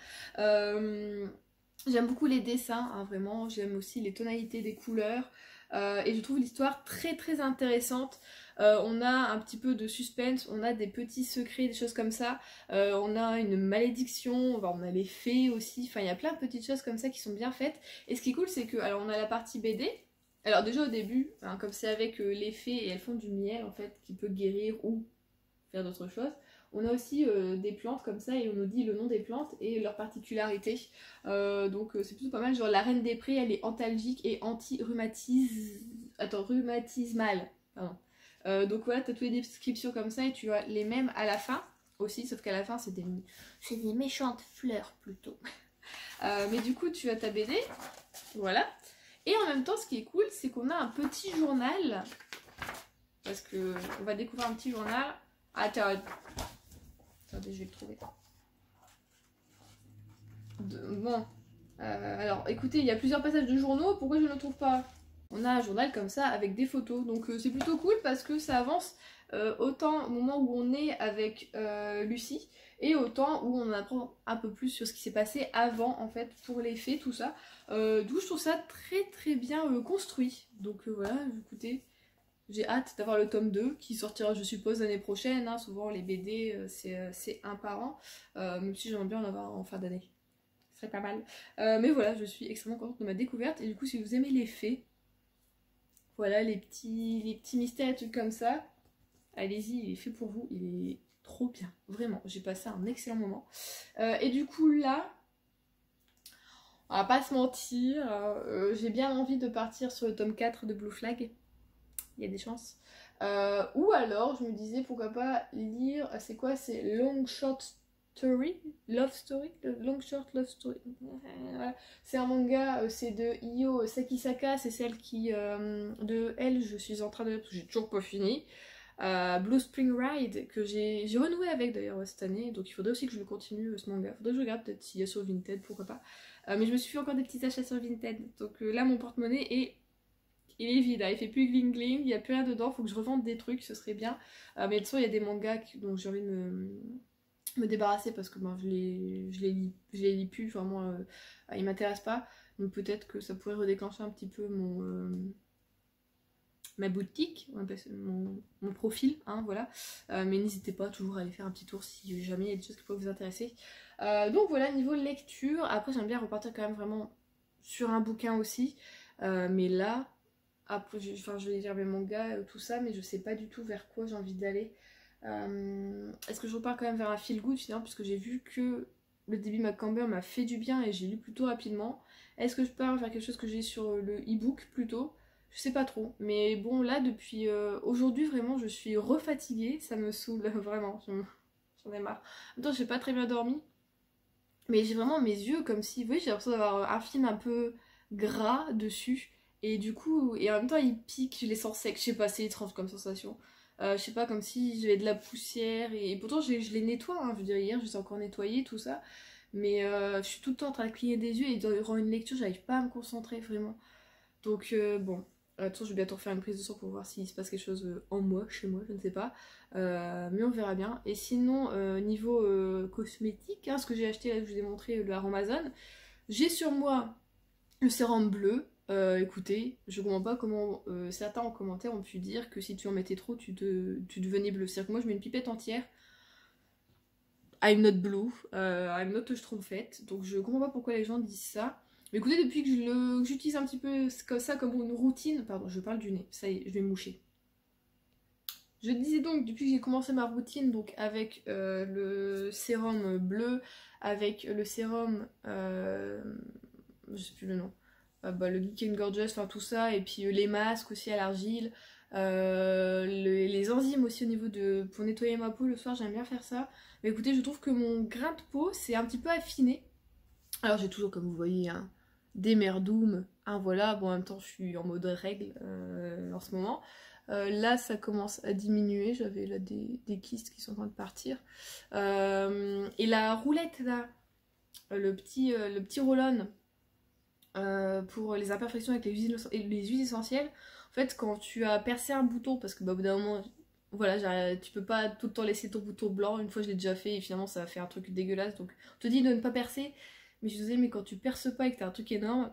S1: J'aime beaucoup les dessins, hein, vraiment, j'aime aussi les tonalités des couleurs, et je trouve l'histoire très intéressante. On a un petit peu de suspense, on a des petits secrets, des choses comme ça, on a une malédiction, on a les fées aussi, enfin il y a plein de petites choses comme ça qui sont bien faites. Et ce qui est cool, c'est que, alors on a la partie BD, Alors déjà au début, hein, comme c'est avec les fées et elles font du miel en fait qui peut guérir ou faire d'autres choses, on a aussi des plantes comme ça et on nous dit le nom des plantes et leurs particularités. Donc c'est plutôt pas mal. Genre la reine des prés, elle est antalgique et rhumatismale. Pardon. Donc voilà, t'as toutes les descriptions comme ça et tu as les mêmes à la fin aussi, sauf qu'à la fin c'est des méchantes fleurs plutôt. Mais du coup tu as ta BD, voilà. Et en même temps ce qui est cool c'est qu'on a un petit journal, parce que on va découvrir un petit journal. Attendez, je vais le trouver. Bon, alors écoutez, il y a plusieurs passages de journaux, pourquoi je ne le trouve pas? On a un journal comme ça avec des photos, donc c'est plutôt cool parce que ça avance autant au moment où on est avec Lucie et autant où on apprend un peu plus sur ce qui s'est passé avant en fait pour les faits, tout ça. D'où je trouve ça très très bien construit. Donc voilà, écoutez, j'ai hâte d'avoir le tome 2 qui sortira je suppose l'année prochaine, hein. Souvent les BD c'est un par an, même si j'aimerais bien en avoir en fin d'année. Ce serait pas mal. Mais voilà, je suis extrêmement contente de ma découverte et du coup si vous aimez les faits, voilà les petits mystères et trucs comme ça, allez-y, il est fait pour vous, il est trop bien, vraiment, j'ai passé un excellent moment. Et du coup là, on va pas se mentir, j'ai bien envie de partir sur le tome 4 de Blue Flag, il y a des chances. Ou alors je me disais pourquoi pas lire, c'est quoi, c'est Long Short Story, Love Story, Long Short Love Story. Voilà. C'est un manga, c'est de Io Sakisaka, c'est celle qui, de elle, je suis en train de, parce que j'ai toujours pas fini. Blue Spring Ride, que j'ai renoué avec d'ailleurs cette année, donc il faudrait aussi que je le continue ce manga. Faudrait que je regarde peut-être s'il y a sur Vinted, pourquoi pas. Mais je me suis fait encore des petits achats sur Vinted, donc là mon porte-monnaie est. Il est vide, hein, il fait plus gling gling, il n'y a plus rien dedans, faut que je revende des trucs, ce serait bien. Mais de toute façon, il y a des mangas dont j'ai envie de me débarrasser parce que ben, je les lis plus, vraiment, ils m'intéressent pas. Donc peut-être que ça pourrait redéclencher un petit peu ma boutique, mon profil, hein, voilà. Mais n'hésitez pas toujours à aller faire un petit tour si jamais il y a des choses qui peuvent vous intéresser. Donc voilà, niveau lecture, après j'aime bien repartir quand même vraiment sur un bouquin aussi. Mais là, après, je vais lire mes mangas, tout ça, mais je sais pas du tout vers quoi j'ai envie d'aller. Est-ce que je repars quand même vers un feel good finalement, puisque j'ai vu que le début Macamber m'a fait du bien et j'ai lu plutôt rapidement. Est-ce que je pars vers quelque chose que j'ai sur le e-book plutôt? Je sais pas trop. Mais bon, là, depuis aujourd'hui, vraiment, je suis refatiguée. Ça me saoule, vraiment. J'en ai marre. En même temps, j'ai pas très bien dormi. Mais j'ai vraiment mes yeux comme si, vous voyez, j'ai l'impression d'avoir un film un peu gras dessus. Et du coup, et en même temps, il pique, je les sens secs. Je sais pas, c'est étrange comme sensation. Je sais pas, comme si j'avais de la poussière. Et pourtant, je les nettoie. Hein. Je veux dire, hier, je les ai encore nettoyés, tout ça. Mais je suis tout le temps en train de cligner des yeux. Et durant une lecture, j'arrive pas à me concentrer, vraiment. Donc, bon. De toute façon, je vais bientôt faire une prise de sang pour voir s'il se passe quelque chose en moi, chez moi, je ne sais pas. Mais on verra bien. Et sinon, niveau cosmétique, hein, ce que j'ai acheté, là, je vous ai montré le Amazon, j'ai sur moi le sérum bleu. Écoutez, je comprends pas comment certains en commentaire ont pu dire que si tu en mettais trop, tu devenais bleu. C'est-à-dire que moi, je mets une pipette entière. I'm not blue, I'm not schtroumpfette. Donc je comprends pas pourquoi les gens disent ça. Mais écoutez, depuis que j'utilise un petit peu ça comme une routine, pardon, je parle du nez, ça y est, je vais me moucher. Je disais donc, depuis que j'ai commencé ma routine, donc avec le sérum bleu, avec le sérum, je sais plus le nom, le Geek and Gorgeous, enfin tout ça, et puis les masques aussi à l'argile, les enzymes aussi au niveau de, pour nettoyer ma peau le soir, j'aime bien faire ça. Mais écoutez, je trouve que mon grain de peau s'est un petit peu affiné. Alors j'ai toujours, comme vous voyez, des merdoum, voilà, bon en même temps je suis en mode règle en ce moment. Là ça commence à diminuer, j'avais là des kystes qui sont en train de partir. Et la roulette là, le petit roll-on pour les imperfections avec les huiles essentielles, en fait quand tu as percé un bouton, parce que bah, au bout d'un moment, voilà, tu peux pas tout le temps laisser ton bouton blanc, une fois je l'ai déjà fait et finalement ça va faire un truc dégueulasse, donc on te dit de ne pas percer. Mais je disais, mais quand tu perces pas et que t'as un truc énorme,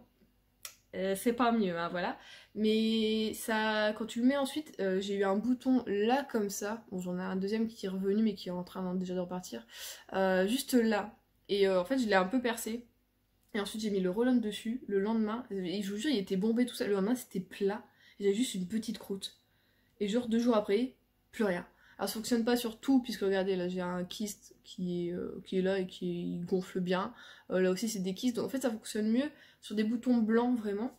S1: c'est pas mieux, hein, voilà. Mais ça, quand tu le mets ensuite, j'ai eu un bouton là comme ça. Bon, j'en ai un deuxième qui est revenu, mais qui est en train déjà de repartir. Juste là. Et en fait, je l'ai un peu percé. Et ensuite j'ai mis le roll-on dessus le lendemain, et je vous jure il était bombé tout ça, le lendemain c'était plat, j'avais juste une petite croûte. Et genre 2 jours après, plus rien. Alors ça fonctionne pas sur tout, puisque regardez là j'ai un kyste qui est là et qui gonfle bien. Là aussi c'est des kystes, donc en fait ça fonctionne mieux sur des boutons blancs vraiment.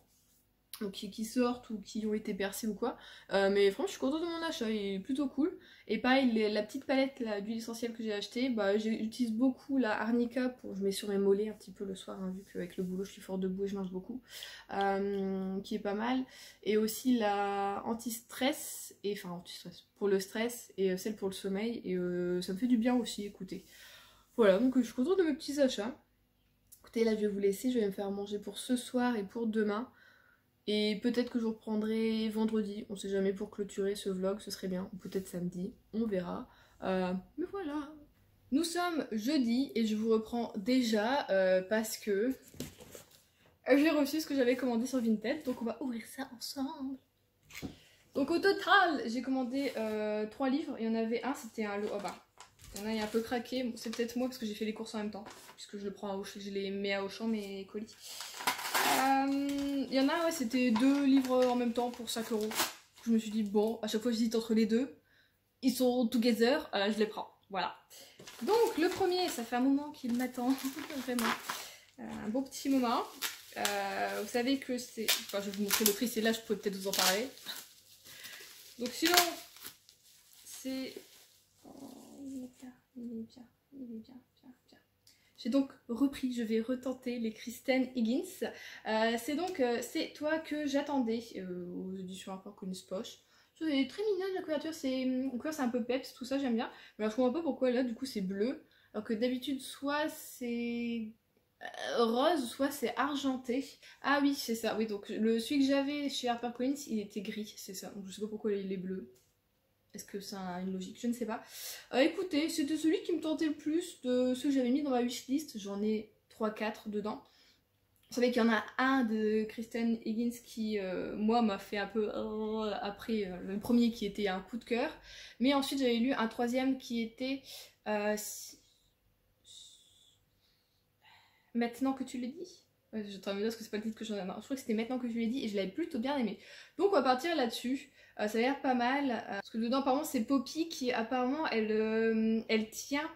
S1: Donc qui sortent ou qui ont été percés ou quoi. Mais franchement je suis contente de mon achat, il est plutôt cool. Et pareil la petite palette d'huile essentielle que j'ai achetée, bah j'utilise beaucoup la Arnica pour, je mets sur mes mollets un petit peu le soir, hein, vu qu'avec le boulot je suis fort debout et je marche beaucoup, qui est pas mal. Et aussi la anti-stress, et enfin anti-stress pour le stress, et celle pour le sommeil, et ça me fait du bien aussi, écoutez. Voilà, donc je suis contente de mes petits achats. Écoutez, là je vais vous laisser, je vais me faire manger pour ce soir et pour demain. Et peut-être que je vous reprendrai vendredi, on sait jamais, pour clôturer ce vlog, ce serait bien. Ou peut-être samedi, on verra. Mais voilà. Nous sommes jeudi et je vous reprends déjà parce que j'ai reçu ce que j'avais commandé sur Vinted. Donc on va ouvrir ça ensemble. Donc au total, j'ai commandé 3 livres. Il y en avait un, c'était un lot. Oh bah, il y en a un peu craqué. Bon, c'est peut-être moi parce que j'ai fait les courses en même temps. Puisque je le prends à Auchan, je les mets à Auchan, mes colis. Il y en a, ouais, c'était 2 livres en même temps pour 5 €. Je me suis dit, bon, à chaque fois j'hésite entre les deux. Ils sont together, je les prends. Voilà. Donc, le premier, ça fait un moment qu'il m'attend. Vraiment. Un beau petit moment. Vous savez que c'est... Enfin, je vais vous montrer le prix, c'est là, je pourrais peut-être vous en parler. Donc, sinon, c'est... Oh, il est bien, il est bien, il est bien, bien, bien. J'ai donc repris, je vais retenter les Kristen Higgins. C'est donc C'est toi que j'attendais aux éditions HarperCollins Poche. C'est très mignonne la couverture, c'est un peu peps, tout ça j'aime bien. Mais alors je comprends pas pourquoi là du coup c'est bleu. Alors que d'habitude soit c'est rose, soit c'est argenté. Ah oui c'est ça, oui donc celui que j'avais chez HarperCollins il était gris, c'est ça. Donc je sais pas pourquoi il est bleu. Est-ce que ça a une logique? Je ne sais pas. Écoutez, c'était celui qui me tentait le plus de ceux que j'avais mis dans ma wishlist. J'en ai 3-4 dedans. Vous savez qu'il y en a un de Kristen Higgins qui, moi, m'a fait un peu après le premier qui était un coup de cœur. Mais ensuite, j'avais lu un troisième qui était Maintenant que tu le dis. Ouais, je train de me dire parce que c'est pas le titre que j'en ai. Non, je crois que c'était Maintenant que tu l'ai dit et je l'avais plutôt bien aimé. Donc on va partir là-dessus. Ça a l'air pas mal. Parce que dedans, apparemment, c'est Poppy qui, apparemment, elle tient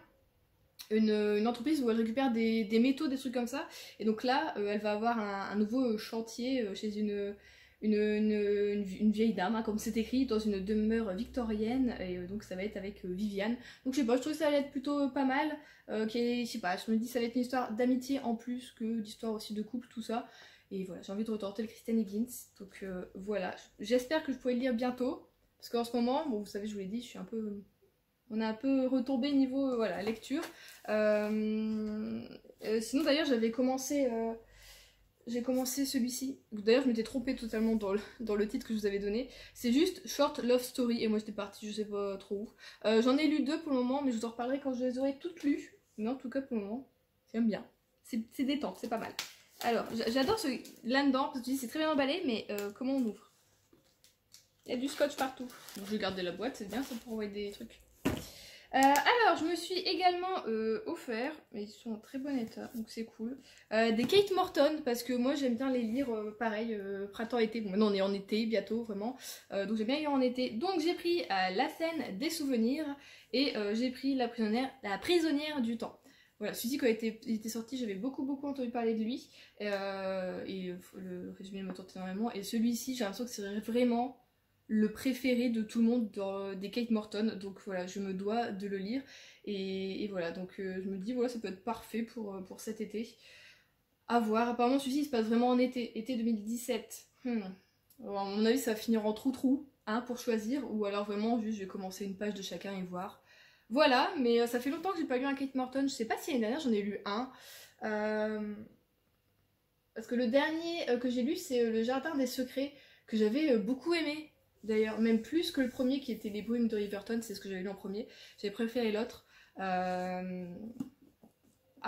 S1: une entreprise où elle récupère des métaux, des trucs comme ça. Et donc là, elle va avoir un nouveau chantier chez une vieille dame, hein, comme c'est écrit, dans une demeure victorienne. Et donc ça va être avec Viviane. Donc je sais pas, je trouve que ça va être plutôt pas mal. Je sais pas, je me dis ça va être une histoire d'amitié en plus que d'histoire aussi de couple, tout ça. Et voilà, j'ai envie de retenter le Kristen Higgins. Donc voilà, j'espère que je pourrai le lire bientôt. Parce qu'en ce moment, bon vous savez, je vous l'ai dit, je suis un peu... On a un peu retombé niveau voilà, lecture. Sinon d'ailleurs j'avais commencé... j'ai commencé celui-ci. D'ailleurs je m'étais trompée totalement dans le titre que je vous avais donné. C'est juste Short Love Story. Et moi j'étais partie je sais pas trop où. J'en ai lu 2 pour le moment, mais je vous en reparlerai quand je les aurai toutes lues. Mais en tout cas pour le moment, j'aime bien. C'est détente, c'est pas mal. Alors j'adore ce là-dedans, parce que c'est très bien emballé, mais comment on ouvre? Il y a du scotch partout. Donc, je vais garder la boîte, c'est bien ça pour envoyer des trucs. Alors, je me suis également offert, mais ils sont en très bon état, donc c'est cool, des Kate Morton, parce que moi j'aime bien les lire pareil, printemps-été. Bon, maintenant on est en été bientôt, vraiment, donc j'aime bien lire en été. Donc j'ai pris La scène des souvenirs et j'ai pris la prisonnière du temps. Voilà, celui-ci quand il était sorti, j'avais beaucoup entendu parler de lui, et le résumé me tentait énormément, et celui-ci j'ai l'impression que c'est vraiment le préféré de tout le monde des Kate Morton, donc voilà, je me dois de le lire, et voilà, donc je me dis, voilà, ça peut être parfait pour cet été, à voir. Apparemment celui-ci il se passe vraiment en été 2017, Alors, à mon avis ça va finir en trou, hein, pour choisir, ou alors vraiment juste je vais commencer une page de chacun et voir. Voilà, mais ça fait longtemps que j'ai pas lu un Kate Morton, je sais pas si l'année dernière j'en ai lu un, parce que le dernier que j'ai lu c'est Le Jardin des Secrets, que j'avais beaucoup aimé. D'ailleurs, même plus que le premier qui était Les Brumes de Riverton, c'est ce que j'avais lu en premier. J'avais préféré l'autre. À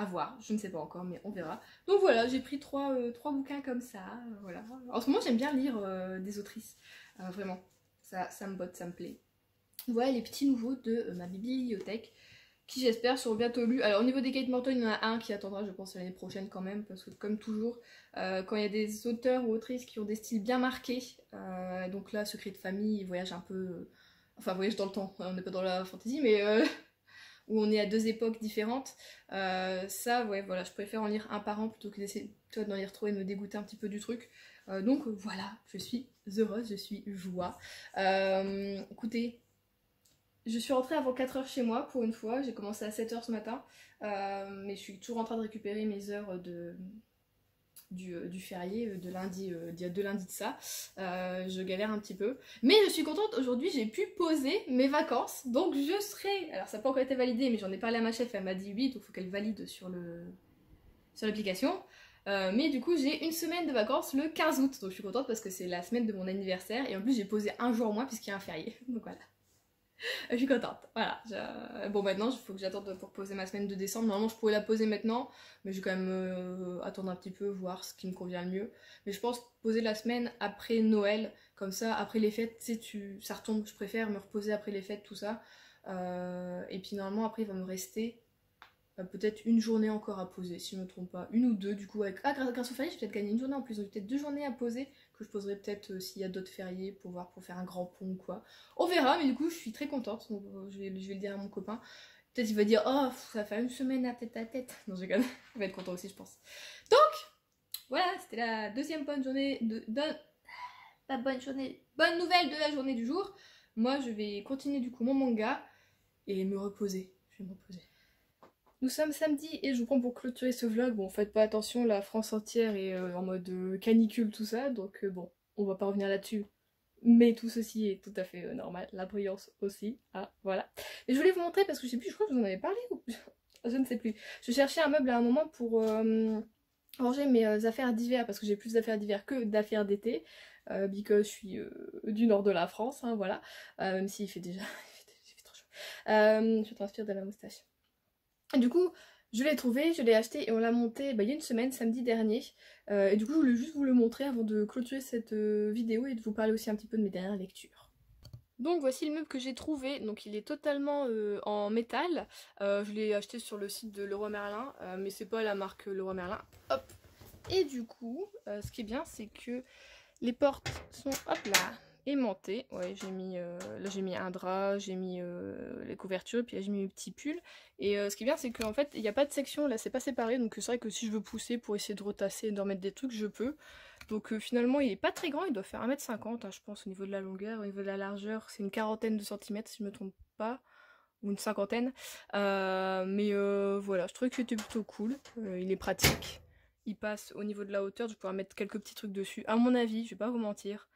S1: voir, je ne sais pas encore, mais on verra. Donc voilà, j'ai pris trois bouquins comme ça. Voilà. En ce moment, j'aime bien lire des autrices. Vraiment, ça me botte, ça me plaît. Voilà les petits nouveaux de ma bibliothèque qui j'espère seront bientôt lus. Alors au niveau des Kate Morton, il y en a un qui attendra je pense l'année prochaine quand même, parce que comme toujours, quand il y a des auteurs ou autrices qui ont des styles bien marqués, donc là Secret de famille, voyage un peu... enfin voyage dans le temps, on n'est pas dans la fantasy, mais où on est à deux époques différentes, ça ouais voilà, je préfère en lire un par an plutôt que d'essayer d'en lire trop et de me dégoûter un petit peu du truc. Donc voilà, je suis heureuse, je suis joie. Écoutez, je suis rentrée avant 4h chez moi pour une fois, j'ai commencé à 7h ce matin, mais je suis toujours en train de récupérer mes heures du férié, de lundi, d'il y a 2 lundis de ça. Je galère un petit peu, mais je suis contente, aujourd'hui j'ai pu poser mes vacances, donc je serai, alors ça n'a pas encore été validé, mais j'en ai parlé à ma chef, elle m'a dit oui, donc il faut qu'elle valide sur l'application. Mais du coup j'ai une semaine de vacances le 15 août, donc je suis contente parce que c'est la semaine de mon anniversaire, et en plus j'ai posé un jour moins puisqu'il y a un férié, donc voilà. Je suis contente, voilà. Bon maintenant il faut que j'attende pour poser ma semaine de décembre. Normalement je pourrais la poser maintenant, mais je vais quand même attendre un petit peu, voir ce qui me convient le mieux. Mais je pense poser la semaine après Noël, comme ça après les fêtes, tu sais, ça retombe, je préfère me reposer après les fêtes, tout ça. Et puis normalement après il va me rester peut-être une journée encore à poser, si je me trompe pas. Une ou deux du coup, avec... Ah grâce au férié, j'ai peut-être gagné une journée en plus, donc peut-être 2 journées à poser, que je poserai peut-être s'il y a d'autres fériés pour faire un grand pont ou quoi. On verra, mais du coup je suis très contente, donc je vais le dire à mon copain. Peut-être il va dire oh ça fait une semaine à tête à tête. Non je déconne, il va être content aussi je pense. Donc voilà, c'était la deuxième bonne journée pas bonne journée, bonne nouvelle de la journée du jour. Moi je vais continuer du coup mon manga et me reposer. Je vais me reposer. Nous sommes samedi et je vous prends pour clôturer ce vlog. Bon, faites pas attention, la France entière est en mode canicule, tout ça, donc bon, on va pas revenir là-dessus. Mais tout ceci est tout à fait normal, la brillance aussi, ah voilà. Et je voulais vous montrer parce que je sais plus, je crois que je vous en avais parlé ou... je ne sais plus. Je cherchais un meuble à un moment pour ranger mes affaires d'hiver, parce que j'ai plus d'affaires d'hiver que d'affaires d'été, because je suis du nord de la France, hein, voilà. Même s'il fait déjà... il fait trop chaud. Je transpire de la moustache. Du coup, je l'ai trouvé, je l'ai acheté et on l'a monté il y a une semaine, samedi dernier. Et du coup, je voulais juste vous le montrer avant de clôturer cette vidéo et de vous parler aussi un petit peu de mes dernières lectures. Donc voici le meuble que j'ai trouvé, donc il est totalement en métal. Je l'ai acheté sur le site de Leroy Merlin, mais c'est pas la marque Leroy Merlin. Hop. Et du coup, ce qui est bien, c'est que les portes sont, hop là, aimantées. Ouais, là j'ai mis un drap, j'ai mis les couvertures, puis là j'ai mis mes petits pulls. Et ce qui est bien, c'est qu'en fait, il n'y a pas de section, là c'est pas séparé, donc c'est vrai que si je veux pousser pour essayer de retasser et de remettre des trucs, je peux. Donc finalement, il est pas très grand, il doit faire 1m50, hein, je pense, au niveau de la longueur, au niveau de la largeur, c'est une quarantaine de centimètres, si je me trompe pas. Ou une cinquantaine. Mais voilà, je trouvais que c'était plutôt cool. Il est pratique. Il passe au niveau de la hauteur, je vais pouvoir mettre quelques petits trucs dessus. À mon avis, je vais pas vous mentir,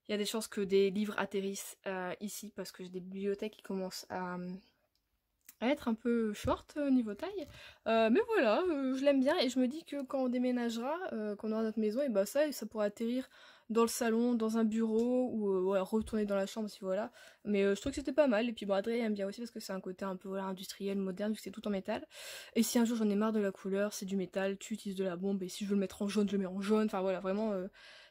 S1: il y a des chances que des livres atterrissent ici parce que j'ai des bibliothèques qui commencent à être un peu short niveau taille. Mais voilà, je l'aime bien et je me dis que quand on déménagera, qu'on aura notre maison, et bah ça pourra atterrir dans le salon, dans un bureau ou voilà, retourner dans la chambre si voilà. Mais je trouve que c'était pas mal. Et puis bon, Adrien aime bien aussi parce que c'est un côté un peu voilà, industriel, moderne, vu que c'est tout en métal. Et si un jour j'en ai marre de la couleur, c'est du métal, tu utilises de la bombe. Et si je veux le mettre en jaune, je le mets en jaune. Enfin voilà, vraiment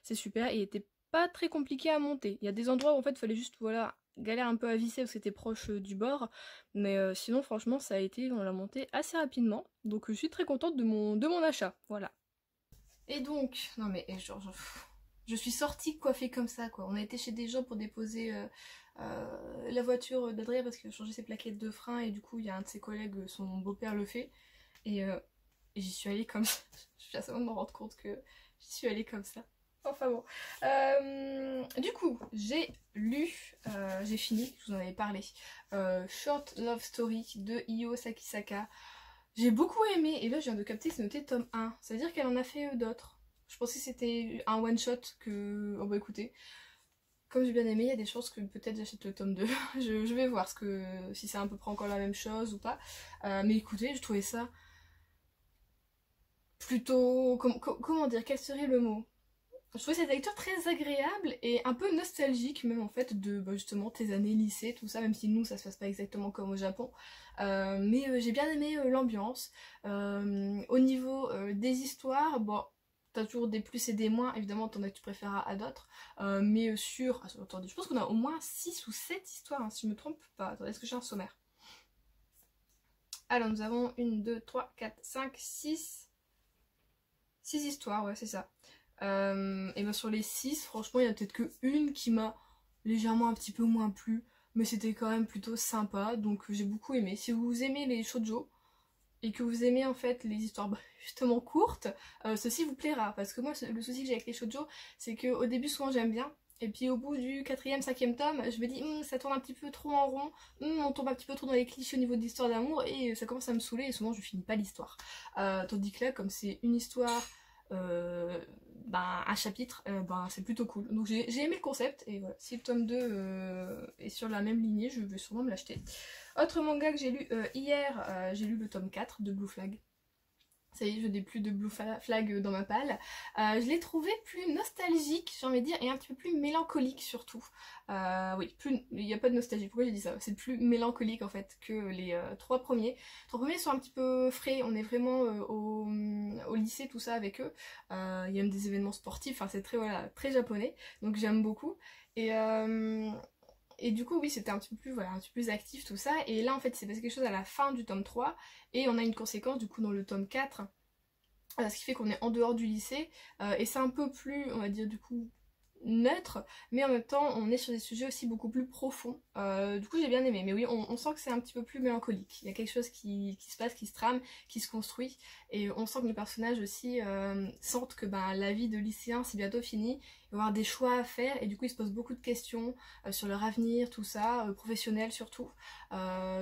S1: c'est super. Et il était pas très compliqué à monter. Il y a des endroits où en fait il fallait juste voilà galère un peu à visser parce que c'était proche du bord. Mais sinon franchement ça a été, on l'a monté assez rapidement. Donc je suis très contente de mon achat. Voilà. Et donc, non mais genre je suis sortie coiffée comme ça quoi. On a été chez des gens pour déposer la voiture d'Adrien parce qu'il a changé ses plaquettes de frein et du coup il y a un de ses collègues, son beau-père le fait. Et j'y suis allée comme ça. Je viens seulement de me rendre compte que j'y suis allée comme ça. Enfin bon. Du coup, j'ai lu, j'ai fini, je vous en avais parlé. Short Love Story de Io Sakisaka. J'ai beaucoup aimé et là je viens de capter que c'est noté tome 1. Ça veut dire qu'elle en a fait d'autres. Je pensais que c'était un one shot que... Oh bah écoutez, comme j'ai bien aimé, il y a des chances que peut-être j'achète le tome 2. je vais voir si c'est à peu près encore la même chose ou pas. Mais écoutez, je trouvais ça plutôt... Comment dire, quel serait le mot? Je trouvais cette lecture très agréable et un peu nostalgique même en fait de justement tes années lycée, tout ça, même si nous ça se passe pas exactement comme au Japon. Mais j'ai bien aimé l'ambiance. Au niveau des histoires, bon, t'as toujours des plus et des moins, évidemment t'en as que tu préfères à d'autres. Mais attendez, je pense qu'on a au moins 6 ou 7 histoires, hein, si je me trompe pas. Attendez, est-ce que j'ai un sommaire?
S2: Alors nous avons 1, 2, 3, 4, 5, 6 histoires, ouais c'est ça. Et ben sur les 6, franchement il y en a peut-être que une qui m'a légèrement un petit peu moins plu, mais c'était quand même plutôt sympa, donc j'ai beaucoup aimé. Si vous aimez les shoujo et que vous aimez en fait les histoires justement courtes, ceci vous plaira, parce que moi le souci que j'ai avec les shoujo, c'est qu'au début souvent j'aime bien, et puis au bout du 4e, 5e tome, je me dis ça tourne un petit peu trop en rond, on tombe un petit peu trop dans les clichés au niveau de l'histoire d'amour, et ça commence à me saouler, et souvent je finis pas l'histoire. Tandis que là, comme c'est une histoire, un chapitre, c'est plutôt cool. Donc j'ai aimé le concept, et voilà, si le tome 2 est sur la même lignée, je vais sûrement me l'acheter. Autre manga que j'ai lu hier, j'ai lu le tome 4 de Blue Flag. Ça y est, je n'ai plus de Blue Flag dans ma palle. Je l'ai trouvé plus nostalgique, j'ai envie de dire, et un petit peu plus mélancolique surtout. Oui, il n'y a pas de nostalgie, pourquoi j'ai dit ça? C'est plus mélancolique en fait que les 3 premiers. Les 3 premiers sont un petit peu frais, on est vraiment au lycée, tout ça avec eux. Il y a même des événements sportifs, enfin c'est très, voilà, très japonais, donc j'aime beaucoup. Et du coup, oui, c'était un petit peu plus, voilà, un petit peu plus actif tout ça. Et là, en fait, il s'est passé quelque chose à la fin du tome 3. Et on a une conséquence, du coup, dans le tome 4. Ce qui fait qu'on est en dehors du lycée. Et c'est un peu plus, on va dire, du coup, neutre. Mais en même temps, on est sur des sujets aussi beaucoup plus profonds. Du coup, j'ai bien aimé. Mais oui, on sent que c'est un petit peu plus mélancolique. Il y a quelque chose qui se passe, qui se trame, qui se construit. Et on sent que les personnages aussi sentent que la vie de lycéen, c'est bientôt fini. Il va y avoir des choix à faire et du coup ils se posent beaucoup de questions sur leur avenir, tout ça, professionnel surtout.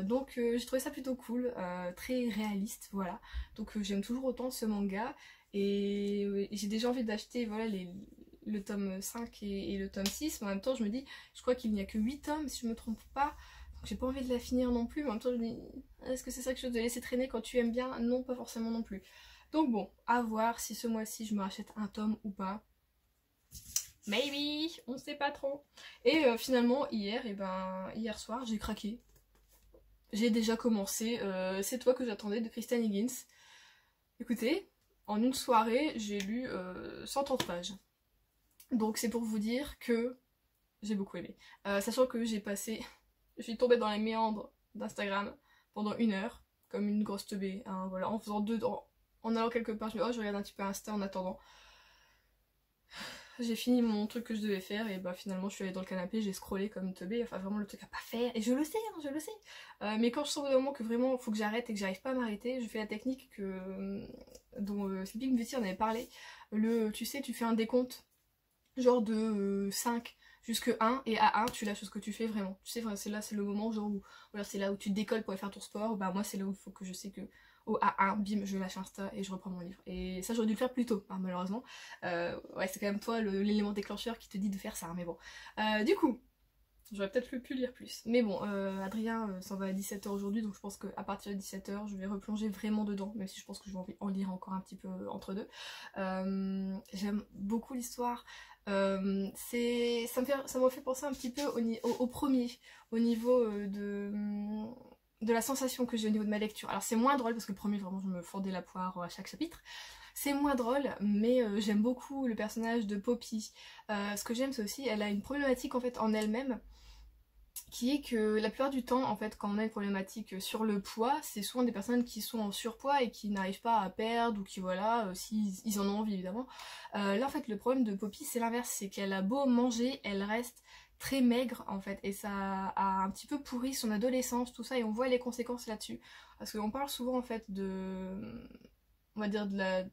S2: Donc j'ai trouvé ça plutôt cool, très réaliste, voilà. Donc j'aime toujours autant ce manga et j'ai déjà envie d'acheter voilà, le tome 5 et le tome 6, mais en même temps je me dis, je crois qu'il n'y a que 8 tomes si je me trompe pas. Donc j'ai pas envie de la finir non plus, mais en même temps je me dis, est-ce que c'est ça que je dois laisser traîner quand tu aimes bien? Non, pas forcément non plus. Donc bon, à voir si ce mois-ci je me rachète un tome ou pas. Maybe, on sait pas trop. Et finalement, hier soir, j'ai craqué. J'ai déjà commencé C'est toi que j'attendais de Kristen Higgins. Écoutez, en une soirée, j'ai lu 130 pages. Donc c'est pour vous dire que j'ai beaucoup aimé. Sachant que j'ai passé... Je suis tombée dans les méandres d'Instagram pendant 1 heure, comme une grosse teubée. Hein, voilà, en faisant en allant quelque part, je regarde un petit peu Insta en attendant. J'ai fini mon truc que je devais faire et finalement je suis allée dans le canapé, j'ai scrollé comme une teubée, enfin vraiment le truc à pas faire, et je le sais, hein, je le sais. Mais quand je sens vraiment que vraiment faut que j'arrête et que j'arrive pas à m'arrêter, je fais la technique dont Sleeping Beauty en avait parlé. Tu sais, tu fais un décompte genre de 5 jusque 1 et à 1 tu lâches ce que tu fais vraiment. Tu sais, c'est le moment genre où voilà, c'est là où tu te décolles pour aller faire ton sport, moi c'est là où il faut que je sais que au A1, bim, je lâche Insta et je reprends mon livre. Et ça, j'aurais dû le faire plus tôt, hein, malheureusement. Ouais, c'est quand même toi l'élément déclencheur qui te dit de faire ça, mais bon. Du coup, j'aurais peut-être pu lire plus. Mais bon, Adrien s'en va à 17h aujourd'hui, donc je pense qu'à partir de 17h, je vais replonger vraiment dedans, même si je pense que je vais en lire encore un petit peu entre deux. J'aime beaucoup l'histoire. Ça me fait penser un petit peu au premier, au niveau de la sensation que j'ai au niveau de ma lecture. Alors c'est moins drôle parce que le premier vraiment je me fendais la poire à chaque chapitre. C'est moins drôle mais j'aime beaucoup le personnage de Poppy. Ce que j'aime c'est aussi elle a une problématique en fait en elle-même qui est que la plupart du temps en fait quand on a une problématique sur le poids c'est souvent des personnes qui sont en surpoids et qui n'arrivent pas à perdre ou qui voilà s'ils en ont envie évidemment. Là en fait le problème de Poppy c'est l'inverse, c'est qu'elle a beau manger elle reste très maigre en fait et ça a un petit peu pourri son adolescence tout ça et on voit les conséquences là-dessus parce qu'on parle souvent en fait on va dire de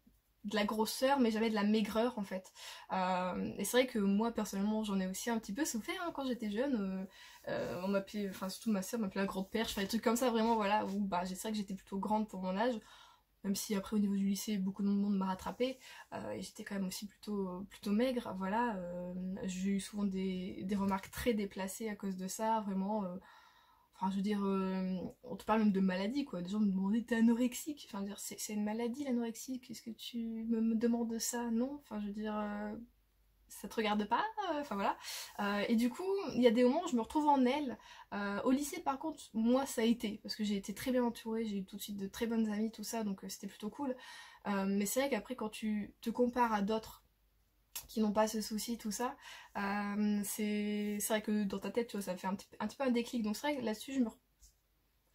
S2: la grosseur mais jamais de la maigreur en fait et c'est vrai que moi personnellement j'en ai aussi un petit peu souffert hein, quand j'étais jeune on m'appelait, enfin surtout ma soeur m'appelait la grande perche, enfin des trucs comme ça vraiment voilà où c'est vrai que j'étais plutôt grande pour mon âge. Même si après au niveau du lycée beaucoup de monde m'a rattrapée et j'étais quand même aussi plutôt maigre, voilà. J'ai eu souvent des remarques très déplacées à cause de ça, vraiment. Enfin je veux dire, on te parle même de maladie quoi, des gens me demandaient t'es anorexique, enfin je veux dire c'est une maladie l'anorexie, qu'est-ce que tu me demandes ça? Non, enfin je veux dire... ça te regarde pas, enfin voilà. Et du coup, il y a des moments où je me retrouve en elle. Au lycée, par contre, moi, ça a été, parce que j'ai été très bien entourée, j'ai eu tout de suite de très bonnes amies, tout ça, donc c'était plutôt cool. Mais c'est vrai qu'après, quand tu te compares à d'autres qui n'ont pas ce souci, tout ça, c'est vrai que dans ta tête, tu vois, ça fait un petit peu un déclic. Donc c'est vrai que là-dessus,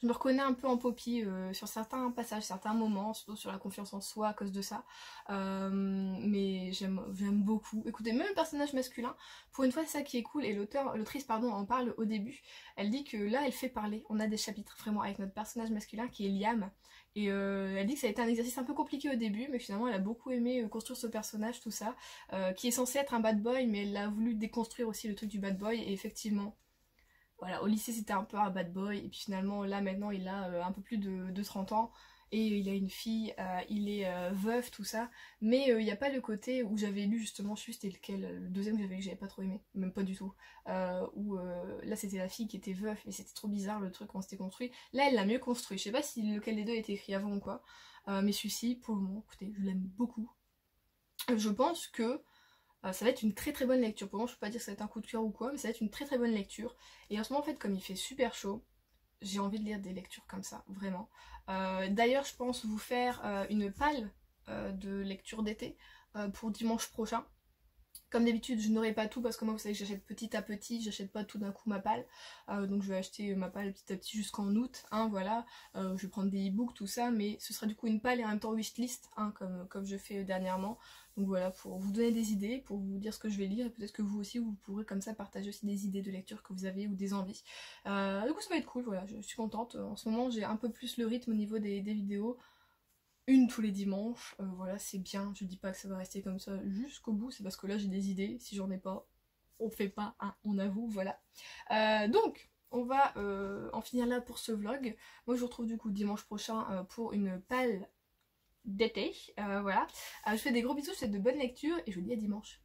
S2: Je me reconnais un peu en Poppy sur certains passages, certains moments, surtout sur la confiance en soi à cause de ça. Mais j'aime beaucoup. Écoutez, même le personnage masculin, pour une fois c'est ça qui est cool, et l'autrice pardon, en parle au début. Elle dit que là elle fait parler, on a des chapitres vraiment avec notre personnage masculin qui est Liam. Et elle dit que ça a été un exercice un peu compliqué au début, mais finalement elle a beaucoup aimé construire ce personnage, tout ça, qui est censé être un bad boy, mais elle a voulu déconstruire aussi le truc du bad boy, et effectivement, voilà, au lycée c'était un peu un bad boy, et puis finalement là maintenant il a un peu plus de 30 ans, et il a une fille, il est veuf, tout ça, mais il n'y a pas le côté où j'avais lu justement, je sais plus c'était lequel, le deuxième que j'avais lu que j'avais pas trop aimé, même pas du tout, où là c'était la fille qui était veuf, mais c'était trop bizarre le truc quand c'était construit. Là elle l'a mieux construit, je sais pas si lequel des deux a été écrit avant ou quoi, mais celui-ci pour le moment, écoutez, je l'aime beaucoup. Je pense que ça va être une très très bonne lecture. Pour moi, je peux pas dire que ça va être un coup de cœur ou quoi, mais ça va être une très très bonne lecture. Et en ce moment, en fait, comme il fait super chaud, j'ai envie de lire des lectures comme ça, vraiment. D'ailleurs, je pense vous faire une palle de lecture d'été pour dimanche prochain. Comme d'habitude, je n'aurai pas tout parce que moi, vous savez que j'achète petit à petit, j'achète pas tout d'un coup ma palle. Donc je vais acheter ma palle petit à petit jusqu'en août, hein, voilà. Je vais prendre des e-books, tout ça, mais ce sera du coup une palle et en même temps wishlist, hein, comme je fais dernièrement. Donc voilà, pour vous donner des idées, pour vous dire ce que je vais lire, et peut-être que vous aussi, vous pourrez comme ça partager aussi des idées de lecture que vous avez ou des envies. Du coup, ça va être cool, voilà, je suis contente. En ce moment, j'ai un peu plus le rythme au niveau des vidéos. Une tous les dimanches, voilà, c'est bien. Je dis pas que ça va rester comme ça jusqu'au bout, c'est parce que là j'ai des idées. Si j'en ai pas, on fait pas, hein, on avoue, voilà. Donc, on va en finir là pour ce vlog. Moi, je vous retrouve du coup dimanche prochain pour une palle d'été. Voilà. Je vous fais des gros bisous, je vous souhaite de bonnes lectures et je vous dis à dimanche.